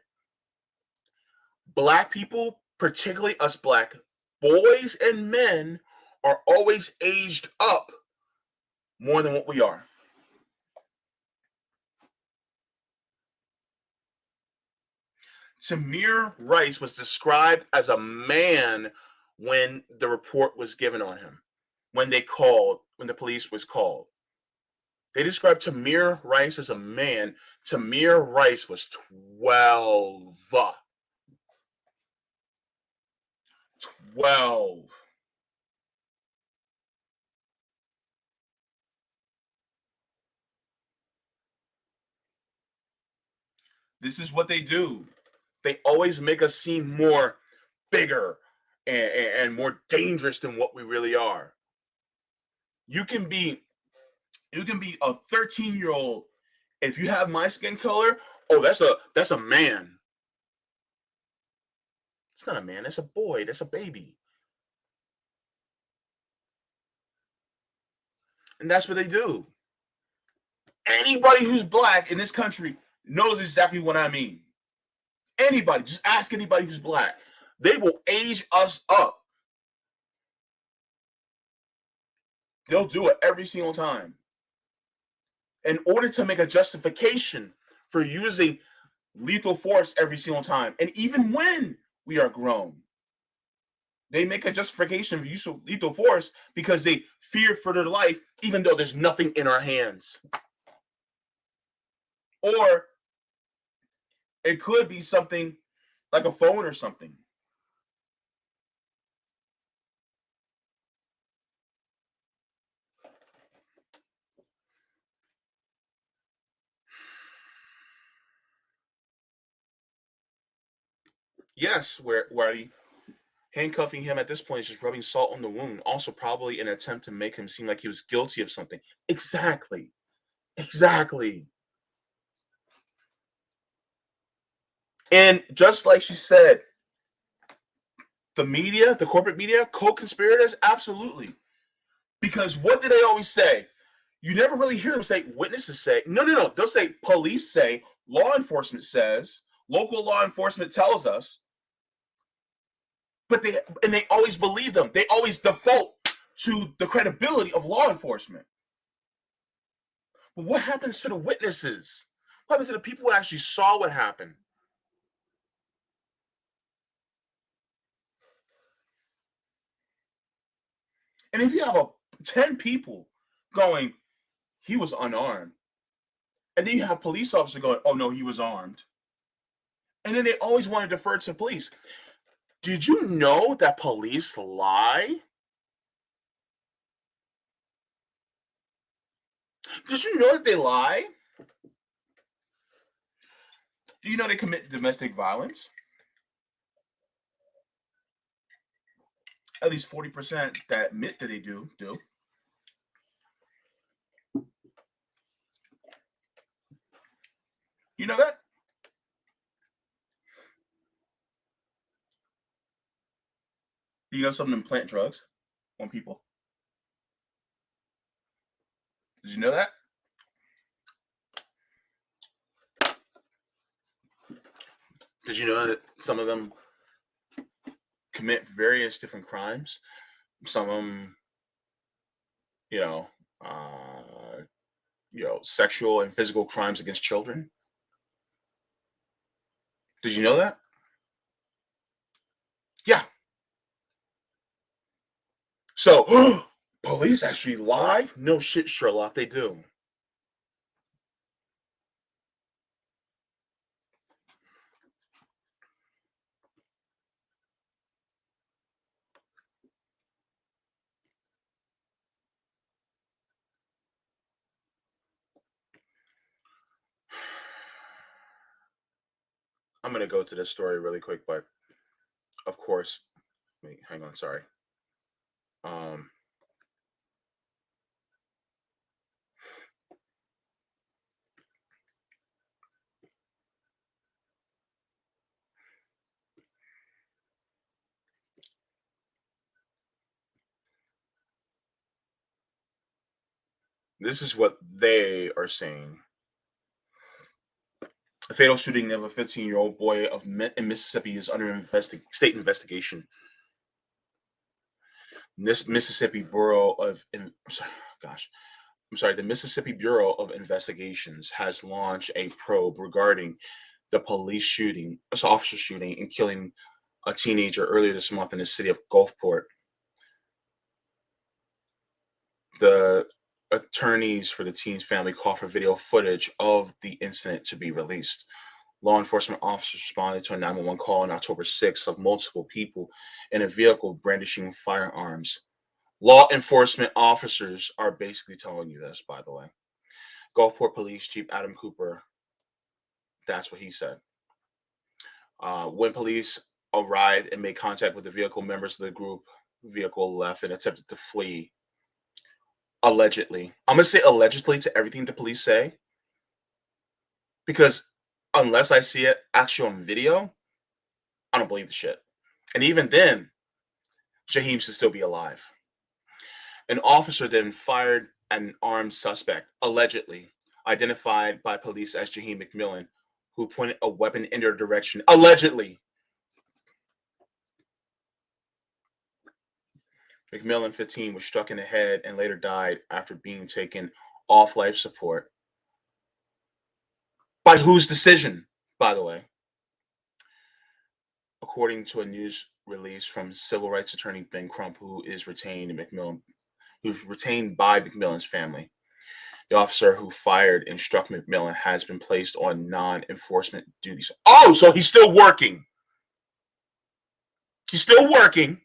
Black people, particularly us Black boys and men, are always aged up more than what we are. Tamir Rice was described as a man when the report was given on him, when the police was called. They described Tamir Rice as a man. Tamir Rice was 12. 12. This is what they do. They always make us seem more bigger and more dangerous than what we really are. You can be a 13-year-old. If you have my skin color, oh, that's a man. It's not a man, that's a boy, that's a baby. And that's what they do. Anybody who's Black in this country knows exactly what I mean. Anybody, just ask anybody who's Black. They will age us up. They'll do it every single time. In order to make a justification for using lethal force every single time. And even when we are grown, they make a justification for use of lethal force because they fear for their life, even though there's nothing in our hands. Or it could be something like a phone or something. Yes, where handcuffing him at this point is just rubbing salt on the wound. Also, probably an attempt to make him seem like he was guilty of something. Exactly. And just like she said, the media, the corporate media, co-conspirators, absolutely. Because what do they always say? You never really hear them say, witnesses say. No. They'll say police say, law enforcement says, local law enforcement tells us. But they always believe them. They always default to the credibility of law enforcement. But what happens to the witnesses? What happens to the people who actually saw what happened? And if you have 10 people going, he was unarmed, and then you have police officer going, oh no, he was armed, and then they always want to defer to police. Did you know that police lie? Did you know that they lie? Do you know they commit domestic violence? At least 40% that admit that they do. You know that? Do you know some of them plant drugs on people? Did you know that? Did you know that some of them commit various different crimes? some of them, you know, sexual and physical crimes against children. Did you know that? Yeah. So, police actually lie? No shit, Sherlock, they do. I'm gonna go to this story really quick, but of course, wait, hang on, sorry. Um, this is what they are saying. A fatal shooting of a 15-year-old boy in Mississippi is under state investigation. This Mississippi Bureau of the Mississippi Bureau of Investigations has launched a probe regarding the officer shooting and killing a teenager earlier this month in the city of Gulfport. The attorneys for the teen's family called for video footage of the incident to be released. Law enforcement officers responded to a 911 call on October 6th of multiple people in a vehicle brandishing firearms. Law enforcement officers are basically telling you this, by the way. Gulfport Police Chief Adam Cooper, that's what he said. When police arrived and made contact with the vehicle, members of the vehicle left and attempted to flee. Allegedly. I'm going to say allegedly to everything the police say, because unless I see it actually on video, I don't believe the shit. And even then, Jaheim should still be alive. An officer then fired an armed suspect, allegedly identified by police as Jaheim McMillan, who pointed a weapon in their direction, allegedly. McMillan, 15, was struck in the head and later died after being taken off life support. By whose decision, by the way? According to a news release from civil rights attorney Ben Crump, who's retained by McMillan's family. The officer who fired and struck McMillan has been placed on non-enforcement duties. Oh, so he's still working. He's still working.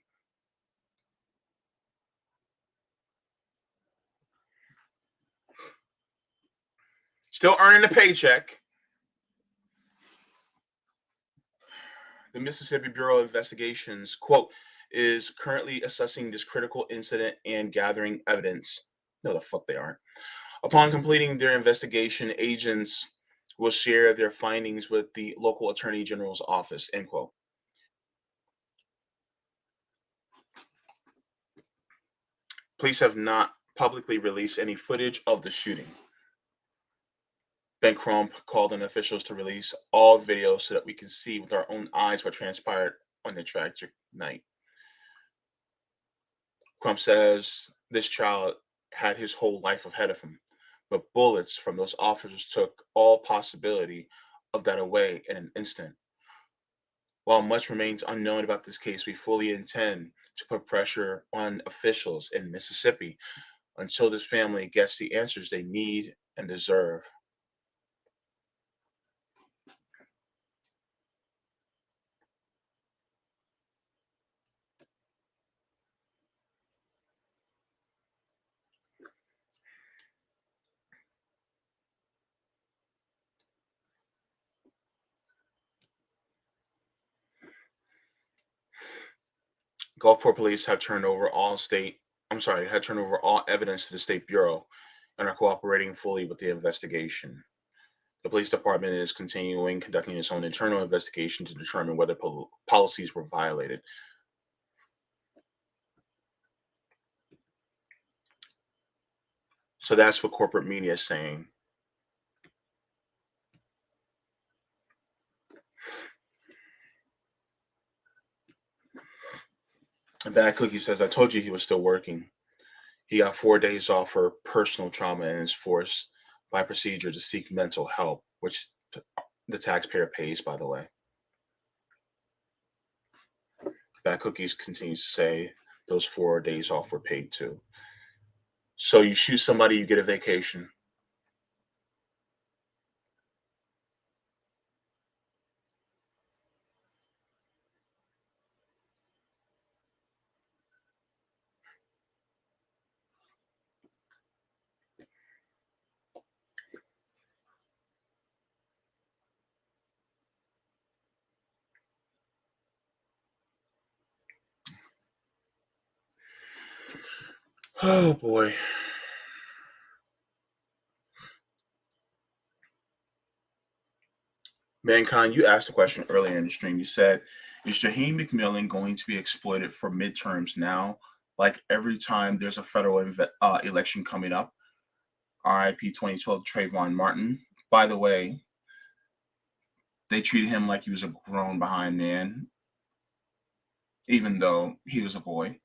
Still earning a paycheck. The Mississippi Bureau of Investigations, quote, is currently assessing this critical incident and gathering evidence. No, the fuck they aren't. Upon completing their investigation, agents will share their findings with the local attorney general's office, end quote. Police have not publicly released any footage of the shooting. Ben Crump called on officials to release all videos so that we can see with our own eyes what transpired on the tragic night. Crump says this child had his whole life ahead of him, but bullets from those officers took all possibility of that away in an instant. While much remains unknown about this case, we fully intend to put pressure on officials in Mississippi until this family gets the answers they need and deserve. Gulfport police have turned over all evidence to the State Bureau and are cooperating fully with the investigation. The police department is conducting its own internal investigation to determine whether policies were violated. So that's what corporate media is saying. And Bad Cookie says, I told you he was still working. He got 4 days off for personal trauma and is forced by procedure to seek mental help, which the taxpayer pays, by the way. Bad Cookies continues to say those 4 days off were paid too. So you shoot somebody, you get a vacation. Oh boy. Mankind, you asked a question earlier in the stream. You said, is Jaheim McMillan going to be exploited for midterms now? Like every time there's a federal election coming up? RIP 2012 Trayvon Martin. By the way, they treated him like he was a grown behind man, even though he was a boy.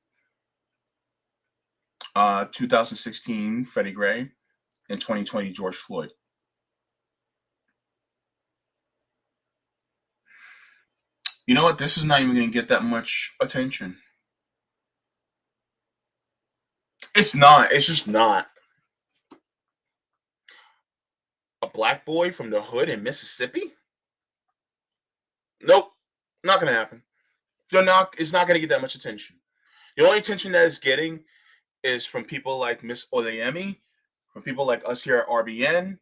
2016 Freddie Gray, and 2020 George Floyd. You know what? This is not even going to get that much attention. It's not. It's just not. A black boy from the hood in Mississippi? Nope. Not going to happen. It's not going to get that much attention. The only attention that it's getting is from people like Miss Oyeyemi, from people like us here at RBN,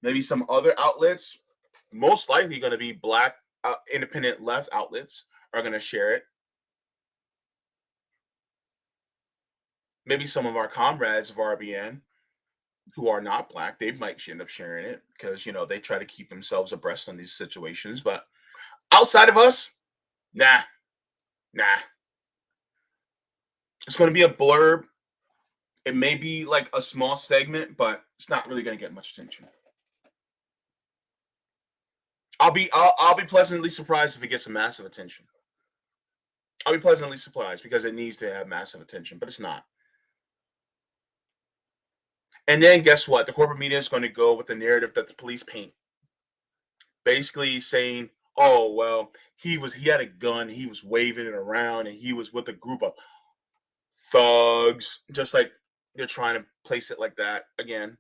maybe some other outlets. Most likely going to be black independent left outlets are going to share it. Maybe some of our comrades of RBN who are not black, they might end up sharing it because, they try to keep themselves abreast on these situations. But outside of us, nah. It's going to be a blurb. It may be like a small segment, but it's not really going to get much attention. I'll be pleasantly surprised if it gets some massive attention. I'll be pleasantly surprised because it needs to have massive attention, but it's not. And then guess what? The corporate media is going to go with the narrative that the police paint. Basically saying, oh, well, he had a gun, he was waving it around, and he was with a group of thugs. Just like they're trying to place it like that again.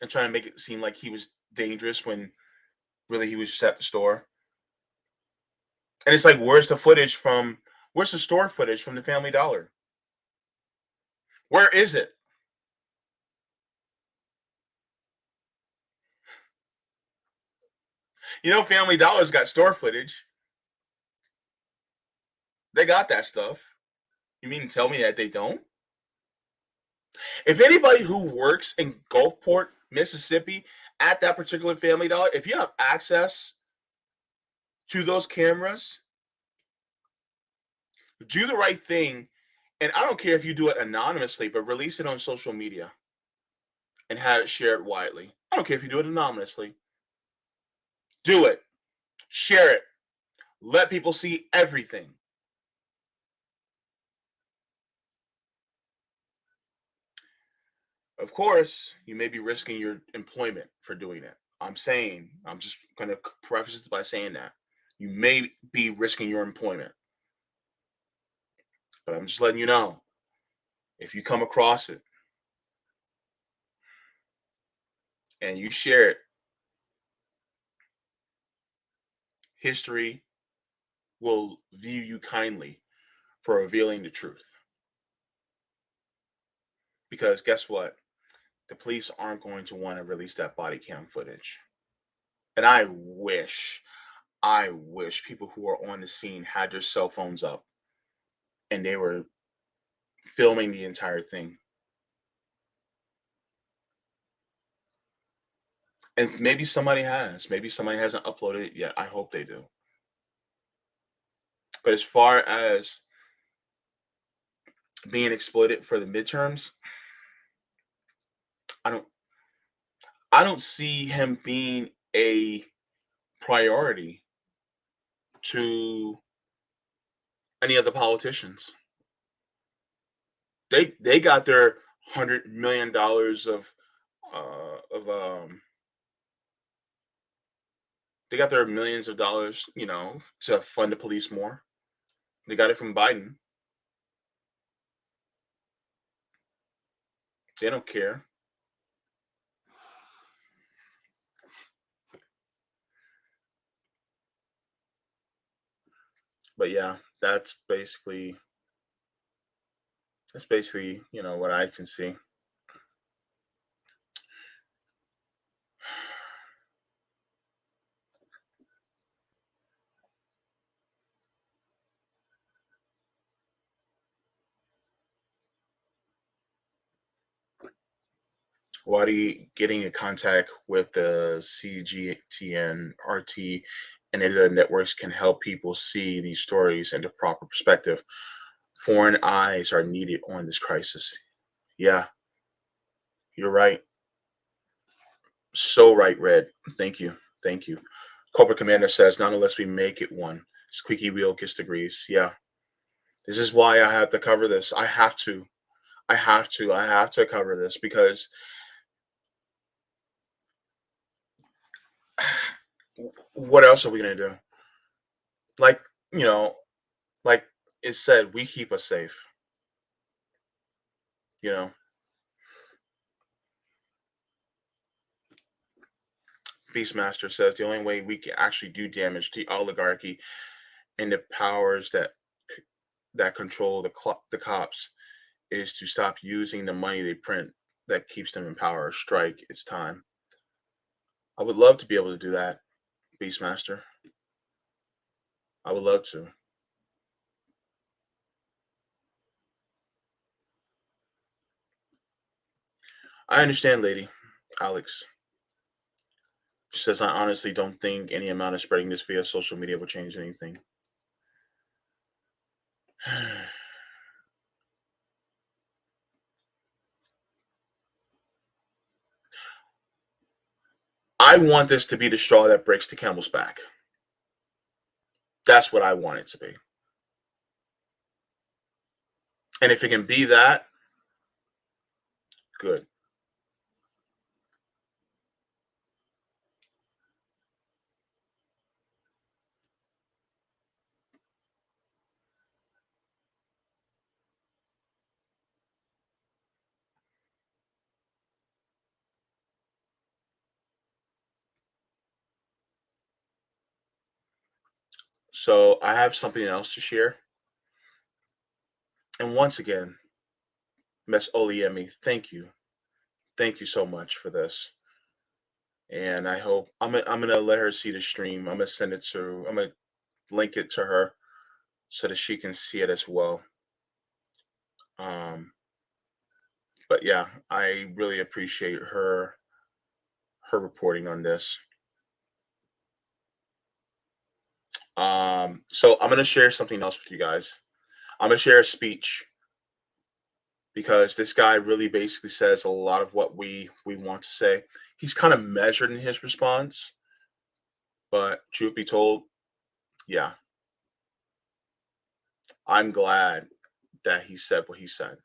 And trying to make it seem like he was dangerous when really he was just at the store. And it's like, where's the store footage from the Family Dollar? Where is it? Family Dollar's got store footage. They got that stuff. You mean to tell me that they don't? If anybody who works in Gulfport, Mississippi, at that particular Family Dollar, if you have access to those cameras, do the right thing. And I don't care if you do it anonymously, but release it on social media and have it shared widely. I don't care if you do it anonymously. Do it. Share it. Let people see everything. Of course, you may be risking your employment for doing it. I'm just going to preface this by saying that. You may be risking your employment. But I'm just letting you know, if you come across it and you share it, history will view you kindly for revealing the truth. Because guess what? The police aren't going to want to release that body cam footage. And I wish people who are on the scene had their cell phones up and they were filming the entire thing. And maybe somebody has. Maybe somebody hasn't uploaded it yet. I hope they do. But as far as being exploited for the midterms, I don't see him being a priority to any of the politicians. They got their $100 million they got their millions of dollars, to fund the police more. They got it from Biden. They don't care. But yeah, that's basically what I can see. Wadi getting in contact with the CGTN, RT, and other networks can help people see these stories into proper perspective. Foreign eyes are needed on this crisis. Yeah, you're right. So right, Red. Thank you. Thank you. Corporate Commander says, not unless we make it one. Squeaky wheel gets the grease. Yeah. This is why I have to cover this. I have to cover this because what else are we going to do? Like, like it said, we keep us safe. Beastmaster says the only way we can actually do damage to the oligarchy and the powers that control the cops is to stop using the money they print that keeps them in power. Strike. It's time. I would love to be able to do that, Beastmaster. I would love to. I understand, lady. Alex. She says, I honestly don't think any amount of spreading this via social media will change anything. I want this to be the straw that breaks the camel's back. That's what I want it to be. And if it can be that, good. So I have something else to share. And once again, Miss Oliemi, thank you. Thank you so much for this. And I hope I'm gonna let her see the stream. I'm gonna link it to her so that she can see it as well. But yeah, I really appreciate her reporting on this. So I'm gonna share something else with you guys. I'm gonna share a speech because this guy really basically says a lot of what we want to say. He's kind of measured in his response, but truth be told, yeah, I'm glad that he said what he said.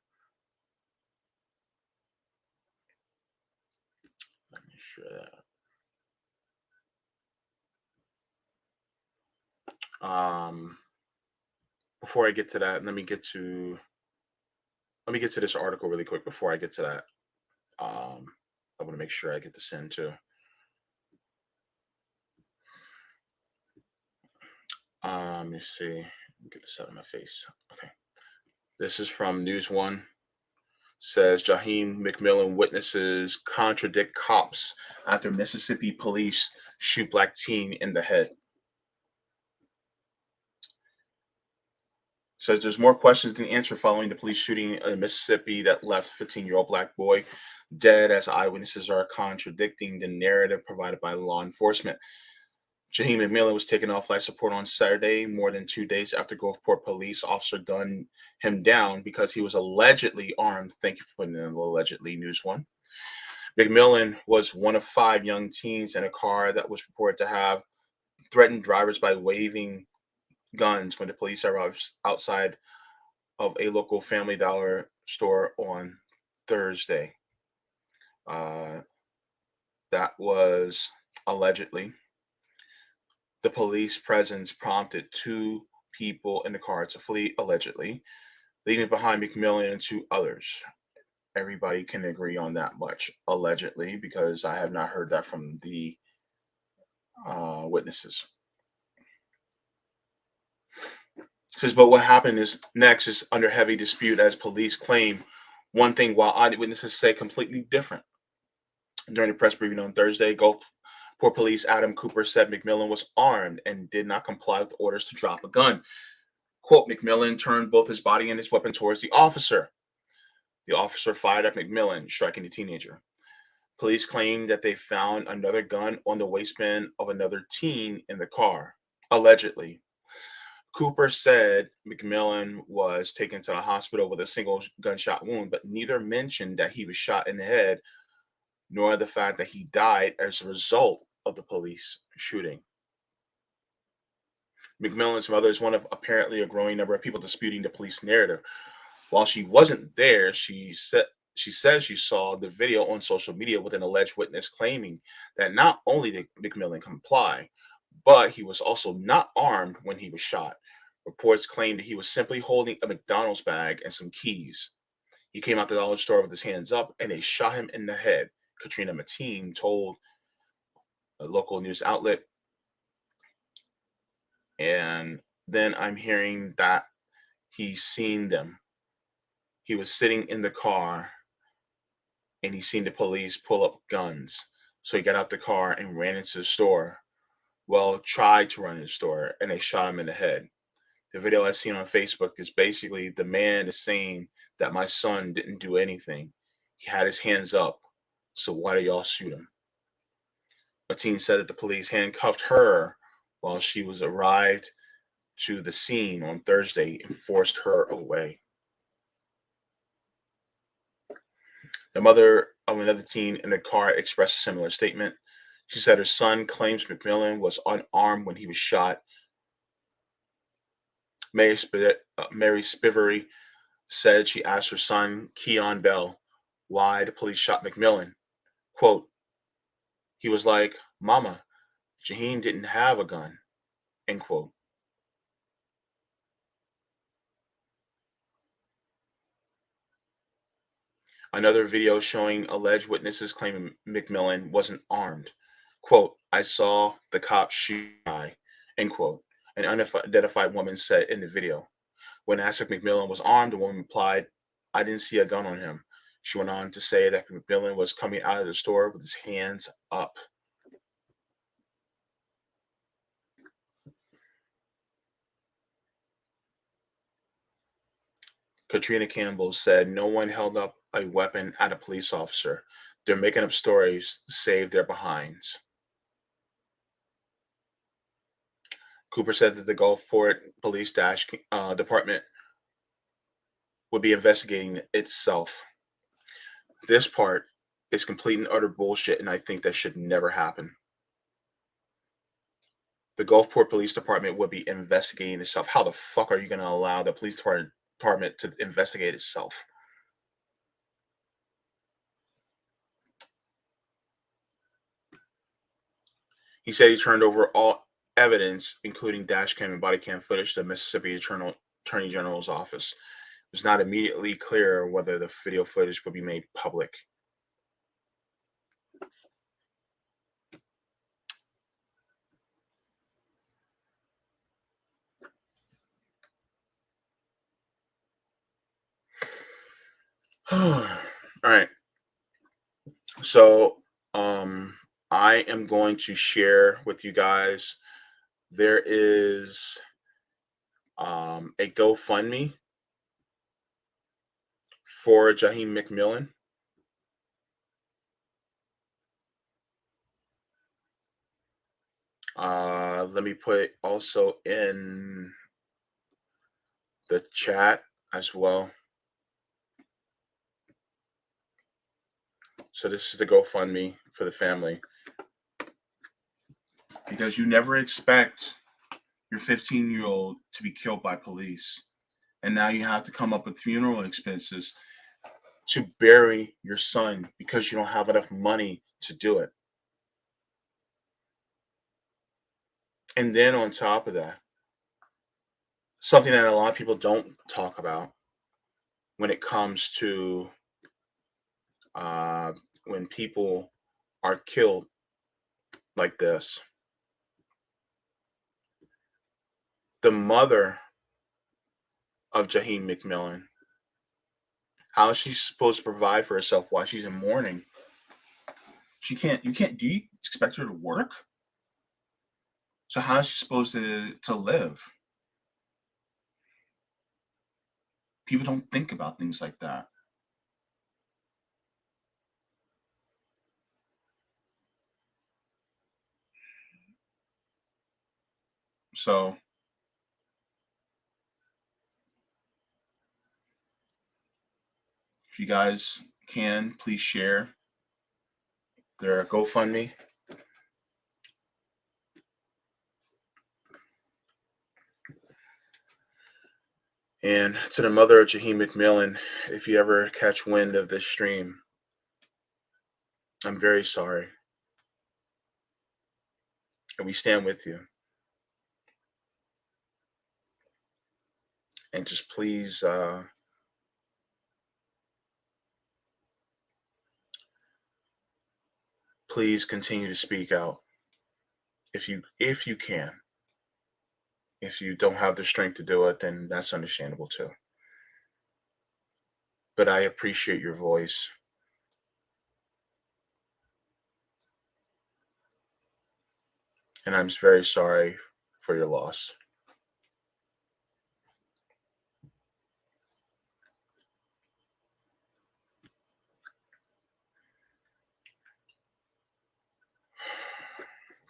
Let me share that. Before I get to that, let me get to this article really quick before I get to that. I want to make sure I get this in too. Let me see. Get this out of my face. Okay. This is from News One. Says Jaheim McMillan witnesses contradict cops after Mississippi police shoot black teen in the head. Says there's more questions than answers following the police shooting in Mississippi that left a 15-year-old black boy dead, as eyewitnesses are contradicting the narrative provided by law enforcement. Jaheim McMillan was taken off life support on Saturday, more than 2 days after Gulfport police officer gunned him down because he was allegedly armed. Thank you for putting in allegedly, News One. McMillan was one of 5 young teens in a car that was reported to have threatened drivers by waving guns when the police arrived outside of a local Family Dollar store on Thursday. Uh, that was allegedly. The police presence prompted two people in the car to flee, allegedly, leaving behind McMillan and two others. Everybody can agree on that much, allegedly, because I have not heard that from the witnesses. Says, but what happened is next is under heavy dispute as police claim one thing while eyewitnesses say completely different. During the press briefing on Thursday, Gulfport Police Adam Cooper said McMillan was armed and did not comply with orders to drop a gun. Quote, McMillan turned both his body and his weapon towards the officer. The officer fired at McMillan, striking the teenager. Police claim that they found another gun on the waistband of another teen in the car, allegedly. Cooper said McMillan was taken to the hospital with a single gunshot wound, but neither mentioned that he was shot in the head nor the fact that he died as a result of the police shooting. McMillan's mother is one of apparently a growing number of people disputing the police narrative. While she wasn't there, she says she saw the video on social media with an alleged witness claiming that not only did McMillan comply, but he was also not armed when he was shot. Reports claim that he was simply holding a McDonald's bag and some keys. He came out the dollar store with his hands up and they shot him in the head, Katrina Mateen told a local news outlet. And then I'm hearing that he's seen them. He was sitting in the car and he seen the police pull up guns. So he got out the car and ran into the store. Well, tried to run in the store and they shot him in the head. The video I've seen on Facebook is basically the man is saying that my son didn't do anything. He had his hands up. So why do y'all shoot him? Mateen said that the police handcuffed her while she was arrived to the scene on Thursday and forced her away. The mother of another teen in the car expressed a similar statement. She said her son claims McMillan was unarmed when he was shot. Mary Spivery said she asked her son, Keon Bell, why the police shot McMillan. Quote, he was like, Mama, Jaheim didn't have a gun, end quote. Another video showing alleged witnesses claiming McMillan wasn't armed. Quote, I saw the cop shoot guy, end quote, an unidentified woman said in the video. When asked if McMillan was armed, the woman replied, I didn't see a gun on him. She went on to say that McMillan was coming out of the store with his hands up. Katrina Campbell said no one held up a weapon at a police officer. They're making up stories to save their behinds. Cooper said that the Gulfport Police Department would be investigating itself. This part is complete and utter bullshit, and I think that should never happen. The Gulfport Police Department would be investigating itself. How the fuck are you going to allow the police department to investigate itself? He said he turned over all evidence, including dash cam and body cam footage, to the Mississippi Attorney General's office. It was not immediately clear whether the video footage would be made public. All right. So, I am going to share with you guys. There is a GoFundMe for Jaheim McMillan. Let me put also in the chat as well. So this is the GoFundMe for the family. Because you never expect your 15-year-old to be killed by police. And now you have to come up with funeral expenses to bury your son because you don't have enough money to do it. And then on top of that, something that a lot of people don't talk about when it comes to when people are killed like this. The mother of Jaheim McMillan, how is she supposed to provide for herself while she's in mourning? Do you expect her to work? So how is she supposed to live? People don't think about things like that. So if you guys can, please share their GoFundMe. And to the mother of Jaheim McMillan, if you ever catch wind of this stream, I'm very sorry. And we stand with you. And just please please continue to speak out if you can. If you don't have the strength to do it, then that's understandable too. But I appreciate your voice. And I'm very sorry for your loss.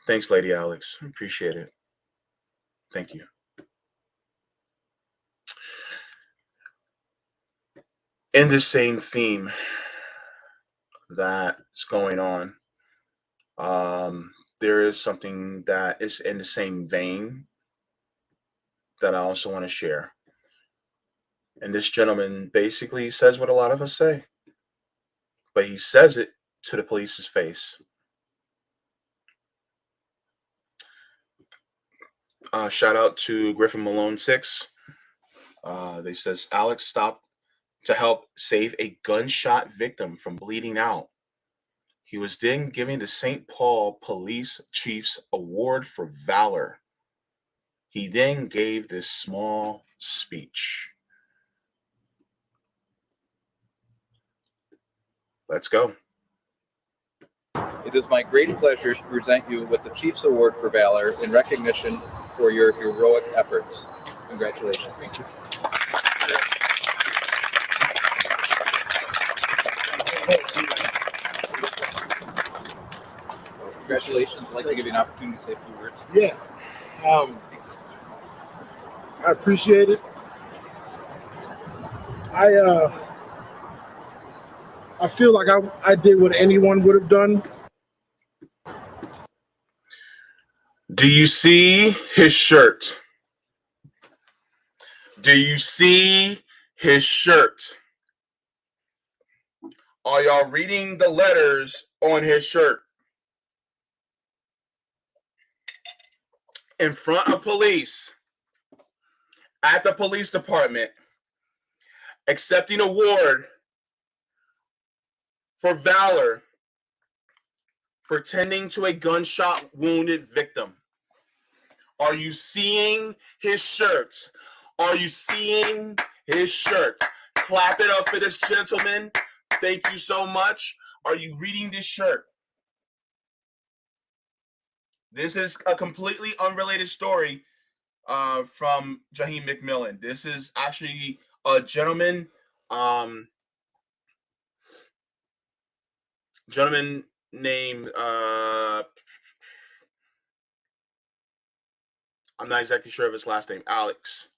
Thanks, Lady Alex. Appreciate it. Thank you. In the same theme that's going on, there is something that is in the same vein that I also want to share. And this gentleman basically says what a lot of us say, but he says it to the police's face. Shout out to Griffin Malone 6. They says Alex stopped to help save a gunshot victim from bleeding out. He was then given the St. Paul Police Chief's Award for Valor. He then gave this small speech. Let's go. It is my great pleasure to present you with the Chief's Award for Valor in recognition for your heroic efforts. Congratulations. Thank you. Congratulations. I'd like to give you an opportunity to say a few words. Yeah. I appreciate it. I feel like I did what anyone would have done. Do you see his shirt? Do you see his shirt? Are y'all reading the letters on his shirt? In front of police, at the police department, accepting award for valor for tending to a gunshot wounded victim. Are you seeing his shirt? Are you seeing his shirt? Clap it up for this gentleman. Thank you so much. Are you reading this shirt? This is a completely unrelated story from Jaheim McMillan. This is actually a gentleman named I'm not exactly sure of his last name, Alex.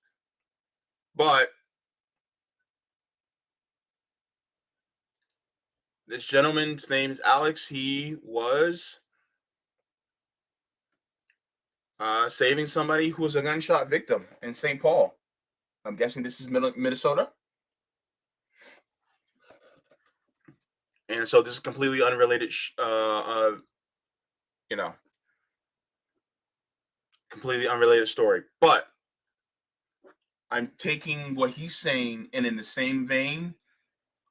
But this gentleman's name is Alex. He was saving somebody who was a gunshot victim in St. Paul. I'm guessing this is Minnesota. And so this is completely unrelated, completely unrelated story. But I'm taking what he's saying, and in the same vein,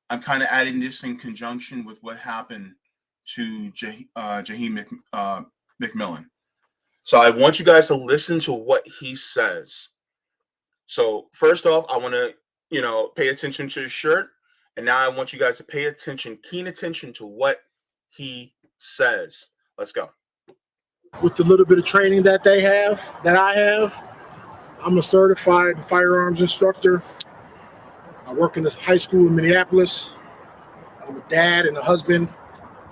I'm kind of adding this in conjunction with what happened to Jaheim McMillan. So I want you guys to listen to what he says. So first off, I want to, pay attention to his shirt. And now I want you guys to pay attention, keen attention to what he says. Let's go. With the little bit of training that I have, I'm a certified firearms instructor. I work in this high school in Minneapolis. I'm a dad and a husband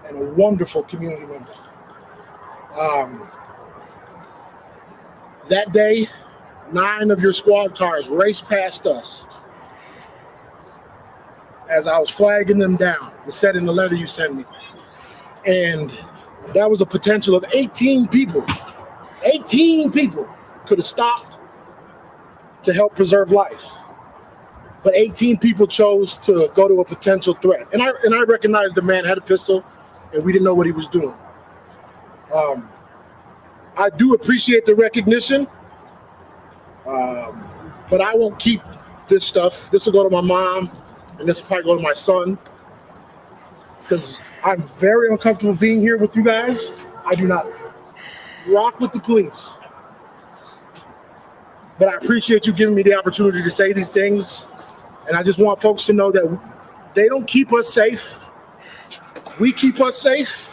and a wonderful community member. That day, 9 of your squad cars raced past us. As I was flagging them down, it said in the letter you sent me. And that was a potential of 18 people. 18 people could have stopped to help preserve life. But 18 people chose to go to a potential threat. And I recognized the man had a pistol and we didn't know what he was doing. I do appreciate the recognition, but I won't keep this stuff. This will go to my mom, and this will probably go to my son, because I'm very uncomfortable being here with you guys. I do not rock with the police, but I appreciate you giving me the opportunity to say these things, and I just want folks to know that they don't keep us safe. We keep us safe.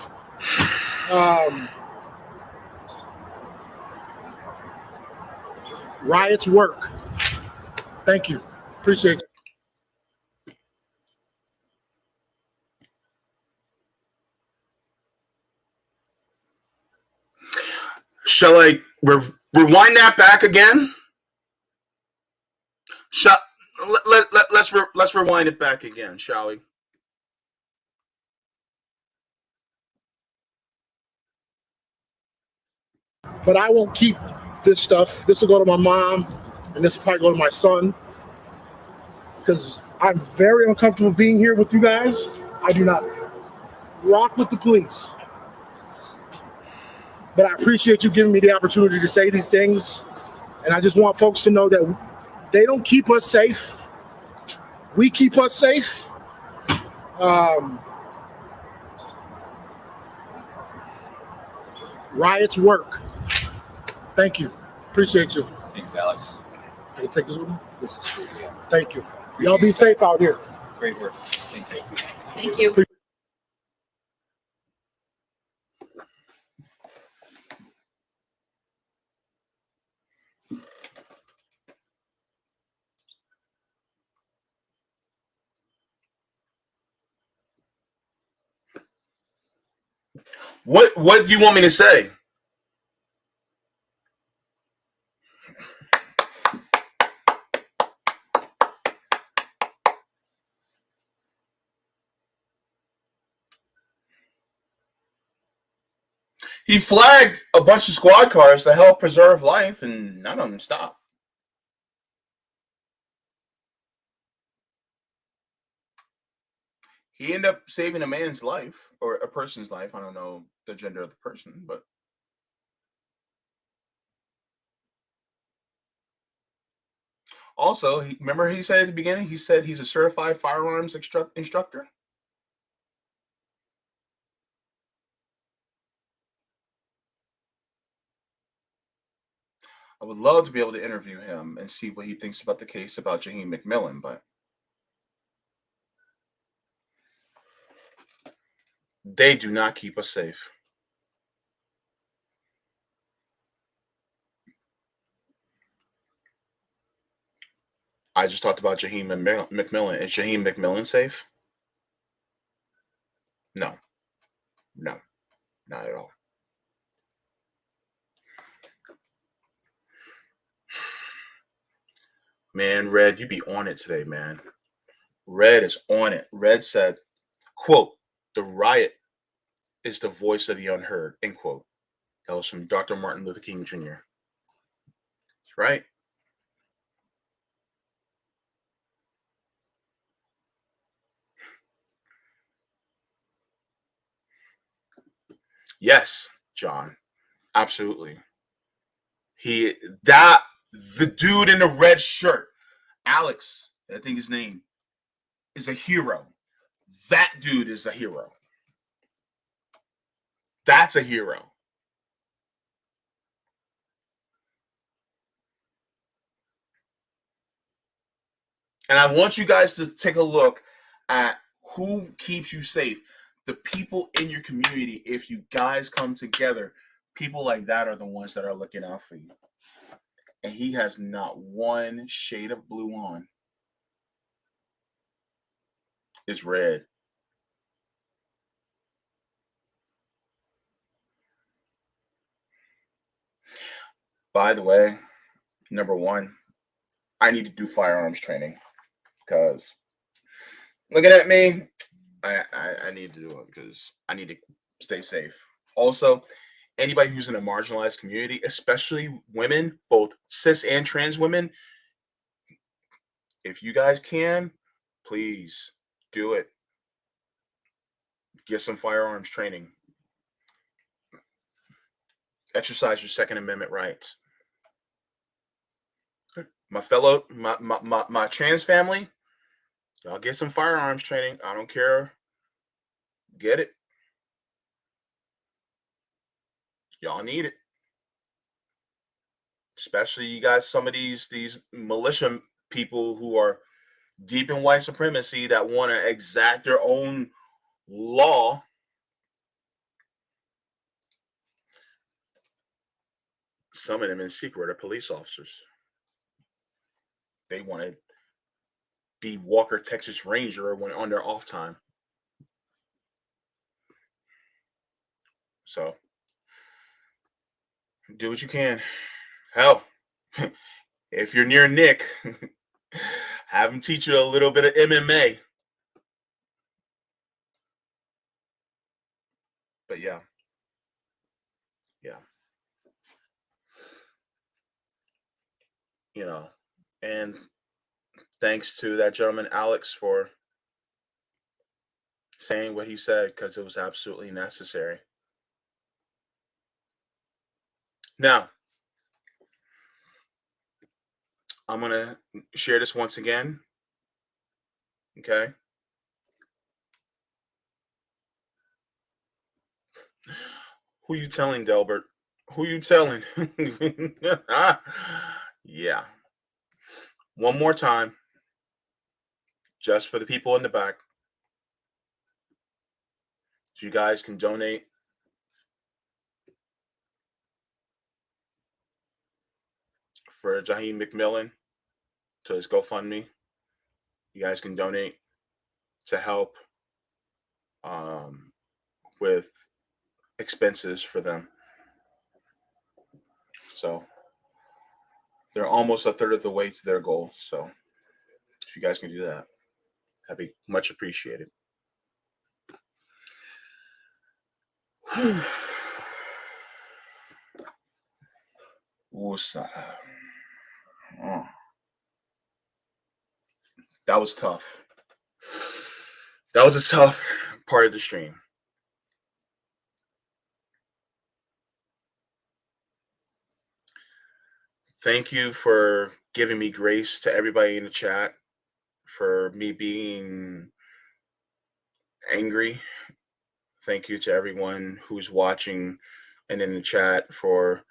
Riots work. Thank you. Appreciate you. Shall I rewind that back again? Let's rewind it back again, shall we? But I won't keep this stuff. This will go to my mom, and this will probably go to my son, because I'm very uncomfortable being here with you guys. I do not rock with the police, but I appreciate you giving me the opportunity to say these things, and I just want folks to know that they don't keep us safe. We keep us safe. Riots work. Thank you. Appreciate you. Thanks, Alex. Can you take this with me? This is true, yeah. Thank you. Y'all be safe out here. Great work. Thank you. Thank you. What do you want me to say? He flagged a bunch of squad cars to help preserve life, and none of them stopped. He ended up saving a man's life, or a person's life. I don't know the gender of the person, but also, remember he said at the beginning, he said he's a certified firearms instructor. I would love to be able to interview him and see what he thinks about the case about Jaheim McMillan, but they do not keep us safe. I just talked about Jaheim McMillan. Is Jaheim McMillan safe? No, not at all. Man, Red, you be on it today, man. Red is on it. Red said, quote, "The riot is the voice of the unheard," end quote. That was from Dr. Martin Luther King Jr. Right? Yes, John. Absolutely. The dude in the red shirt, Alex, I think his name, is a hero. That dude is a hero. That's a hero. And I want you guys to take a look at who keeps you safe. The people in your community, if you guys come together, people like that are the ones that are looking out for you. And he has not one shade of blue on. It's red. By the way, number one, I need to do firearms training because looking at me, I need to do it because I need to stay safe. Also, anybody who's in a marginalized community, especially women, both cis and trans women, if you guys can, please do it. Get some firearms training. Exercise your Second Amendment rights. My trans family, y'all get some firearms training. I don't care. Get it. Y'all need it. Especially you guys, some of these militia people who are deep in white supremacy that want to exact their own law. Some of them in secret are police officers. They want to be Walker, Texas Ranger when on their off time. So do what you can. Hell, if you're near Nick, have him teach you a little bit of MMA. But yeah. You know, and thanks to that gentleman, Alex, for saying what he said because it was absolutely necessary. Now, I'm going to share this once again. Okay. Who you telling, Delbert? Who you telling? Yeah. One more time. Just for the people in the back. So you guys can donate. For Jaheim McMillan to his GoFundMe. You guys can donate to help with expenses for them. So they're almost a third of the way to their goal. So if you guys can do that, that'd be much appreciated. That was tough. That was a tough part of the stream. Thank you for giving me grace to everybody in the chat for me being angry. Thank you to everyone who's watching and in the chat for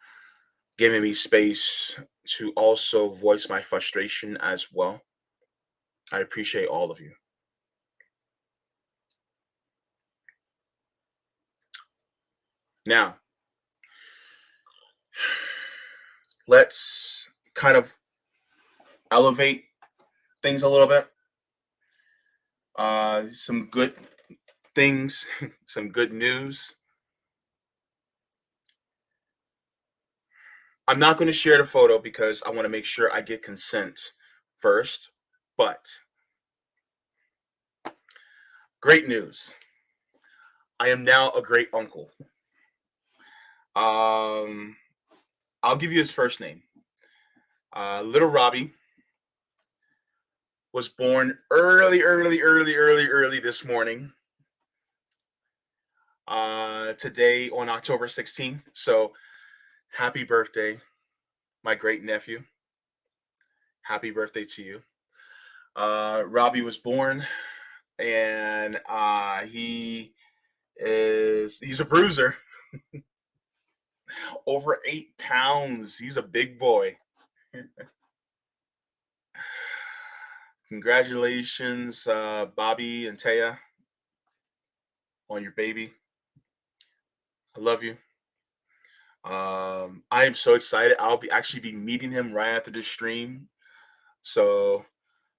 giving me space to also voice my frustration as well. I appreciate all of you. Now, let's kind of elevate things a little bit. Some good things, some good news. I'm not going to share the photo because I want to make sure I get consent first, but great news. I am now a great uncle. I'll give you his first name. Little Robbie was born early this morning. Today on October 16th. So happy birthday, my great nephew. Happy birthday to you. Robbie was born, and he's a bruiser. Over 8 pounds. He's a big boy. Congratulations, Bobby and Taya, on your baby. I love you. I am so excited. I'll actually be meeting him right after this stream. So,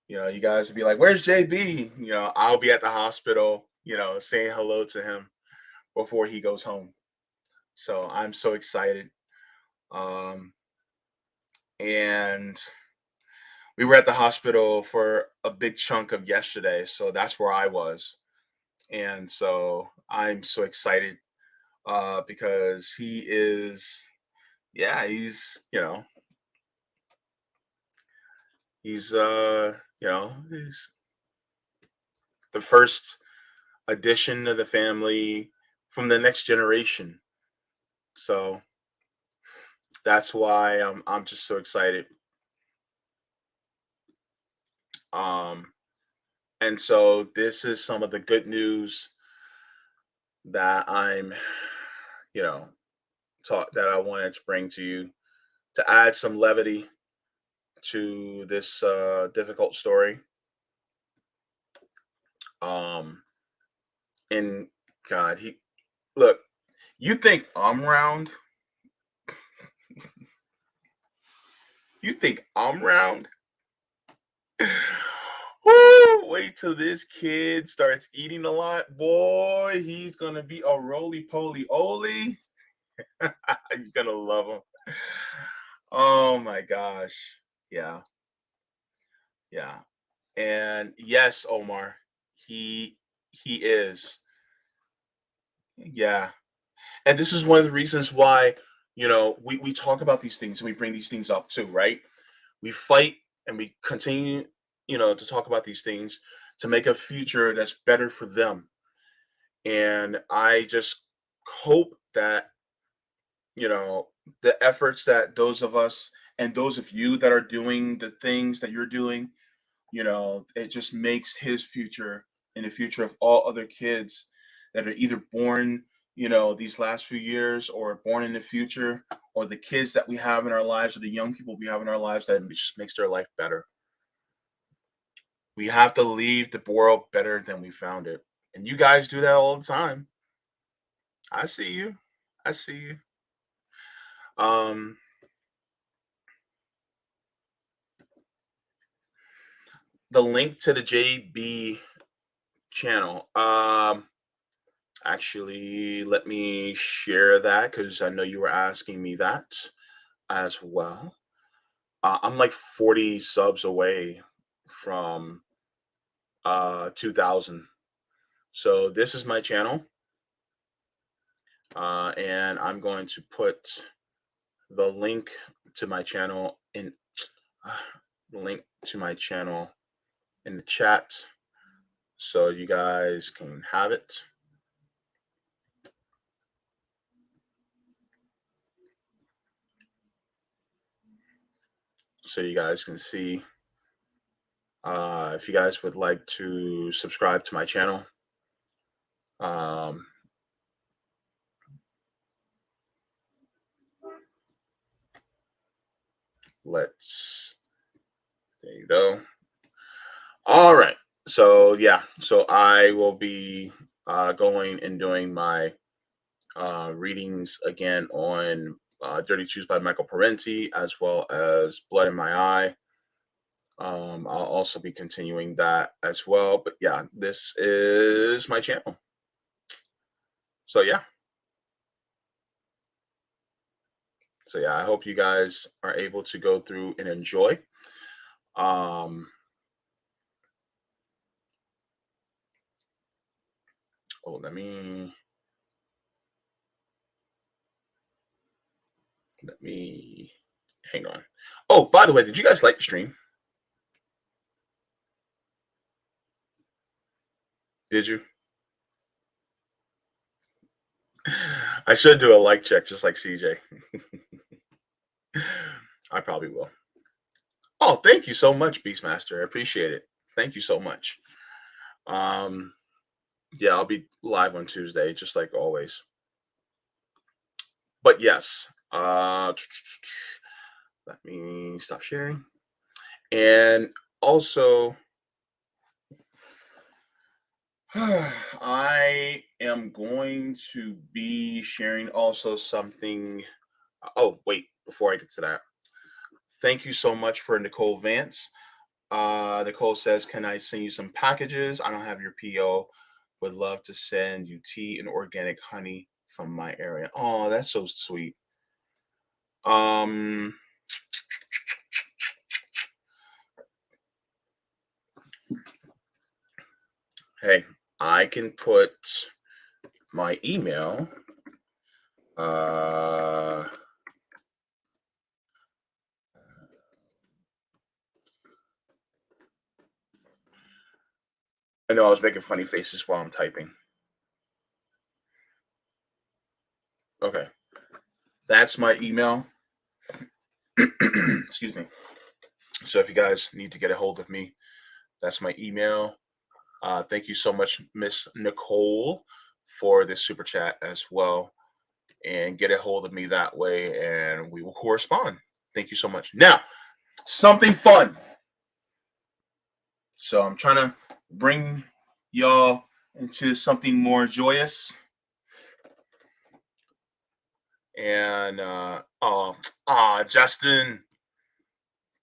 you guys will be like, "Where's JB?" I'll be at the hospital, saying hello to him before he goes home. So I'm so excited. And we were at the hospital for a big chunk of yesterday, so that's where I was. And so I'm so excited because he is, he's, he's the first addition to the family from the next generation. So that's why I'm just so excited. And so this is some of the good news that I'm, that I wanted to bring to you to add some levity to this difficult story. And God, look, you think I'm round? You think I'm round? Woo, wait till this kid starts eating a lot. Boy, he's gonna be a roly-poly-oly. You're gonna love him. Oh my gosh. Yeah. Yeah. And yes, Omar, he is. Yeah. And this is one of the reasons why, we talk about these things and we bring these things up too, right? We fight and we continue, to talk about these things to make a future that's better for them. And I just hope that, the efforts that those of us and those of you that are doing the things that you're doing, it just makes his future and the future of all other kids that are either born, these last few years or born in the future, or the kids that we have in our lives or the young people we have in our lives, that it just makes their life better. We have to leave the world better than we found it. And you guys do that all the time. I see you. I see you. The link to the JB channel. Actually, let me share that because I know you were asking me that as well. I'm like 40 subs away from 2,000. So this is my channel. And I'm going to put the link to my channel in the chat so you guys can have it. So you guys can see if you guys would like to subscribe to my channel. There you go. All right. So yeah, so I will be going and doing my readings again on Dirty Choose by Michael Parenti, as well as Blood in My Eye. I'll also be continuing that as well. But yeah, this is my channel. So yeah. I hope you guys are able to go through and enjoy. Let me hang on. Oh, by the way, did you guys like the stream? Did you? I should do a like check just like CJ. I probably will. Oh, thank you so much, Beastmaster. I appreciate it. Thank you so much. Yeah, I'll be live on Tuesday, just like always. But yes, let me stop sharing. And also, I am going to be sharing also something. Oh, wait, before I get to that, thank you so much for Nicole Vance. Nicole says, can I send you some packages? I don't have your PO. Would love to send you tea and organic honey from my area. Oh, that's so sweet. Hey, I can put my email. I know I was making funny faces while I'm typing. Okay. That's my email. Excuse me. So if you guys need to get a hold of me, that's my email. Thank you so much, Miss Nicole, for this super chat as well. And get a hold of me that way, and we will correspond. Thank you so much. Now, something fun. So I'm trying to bring y'all into something more joyous. And Justin,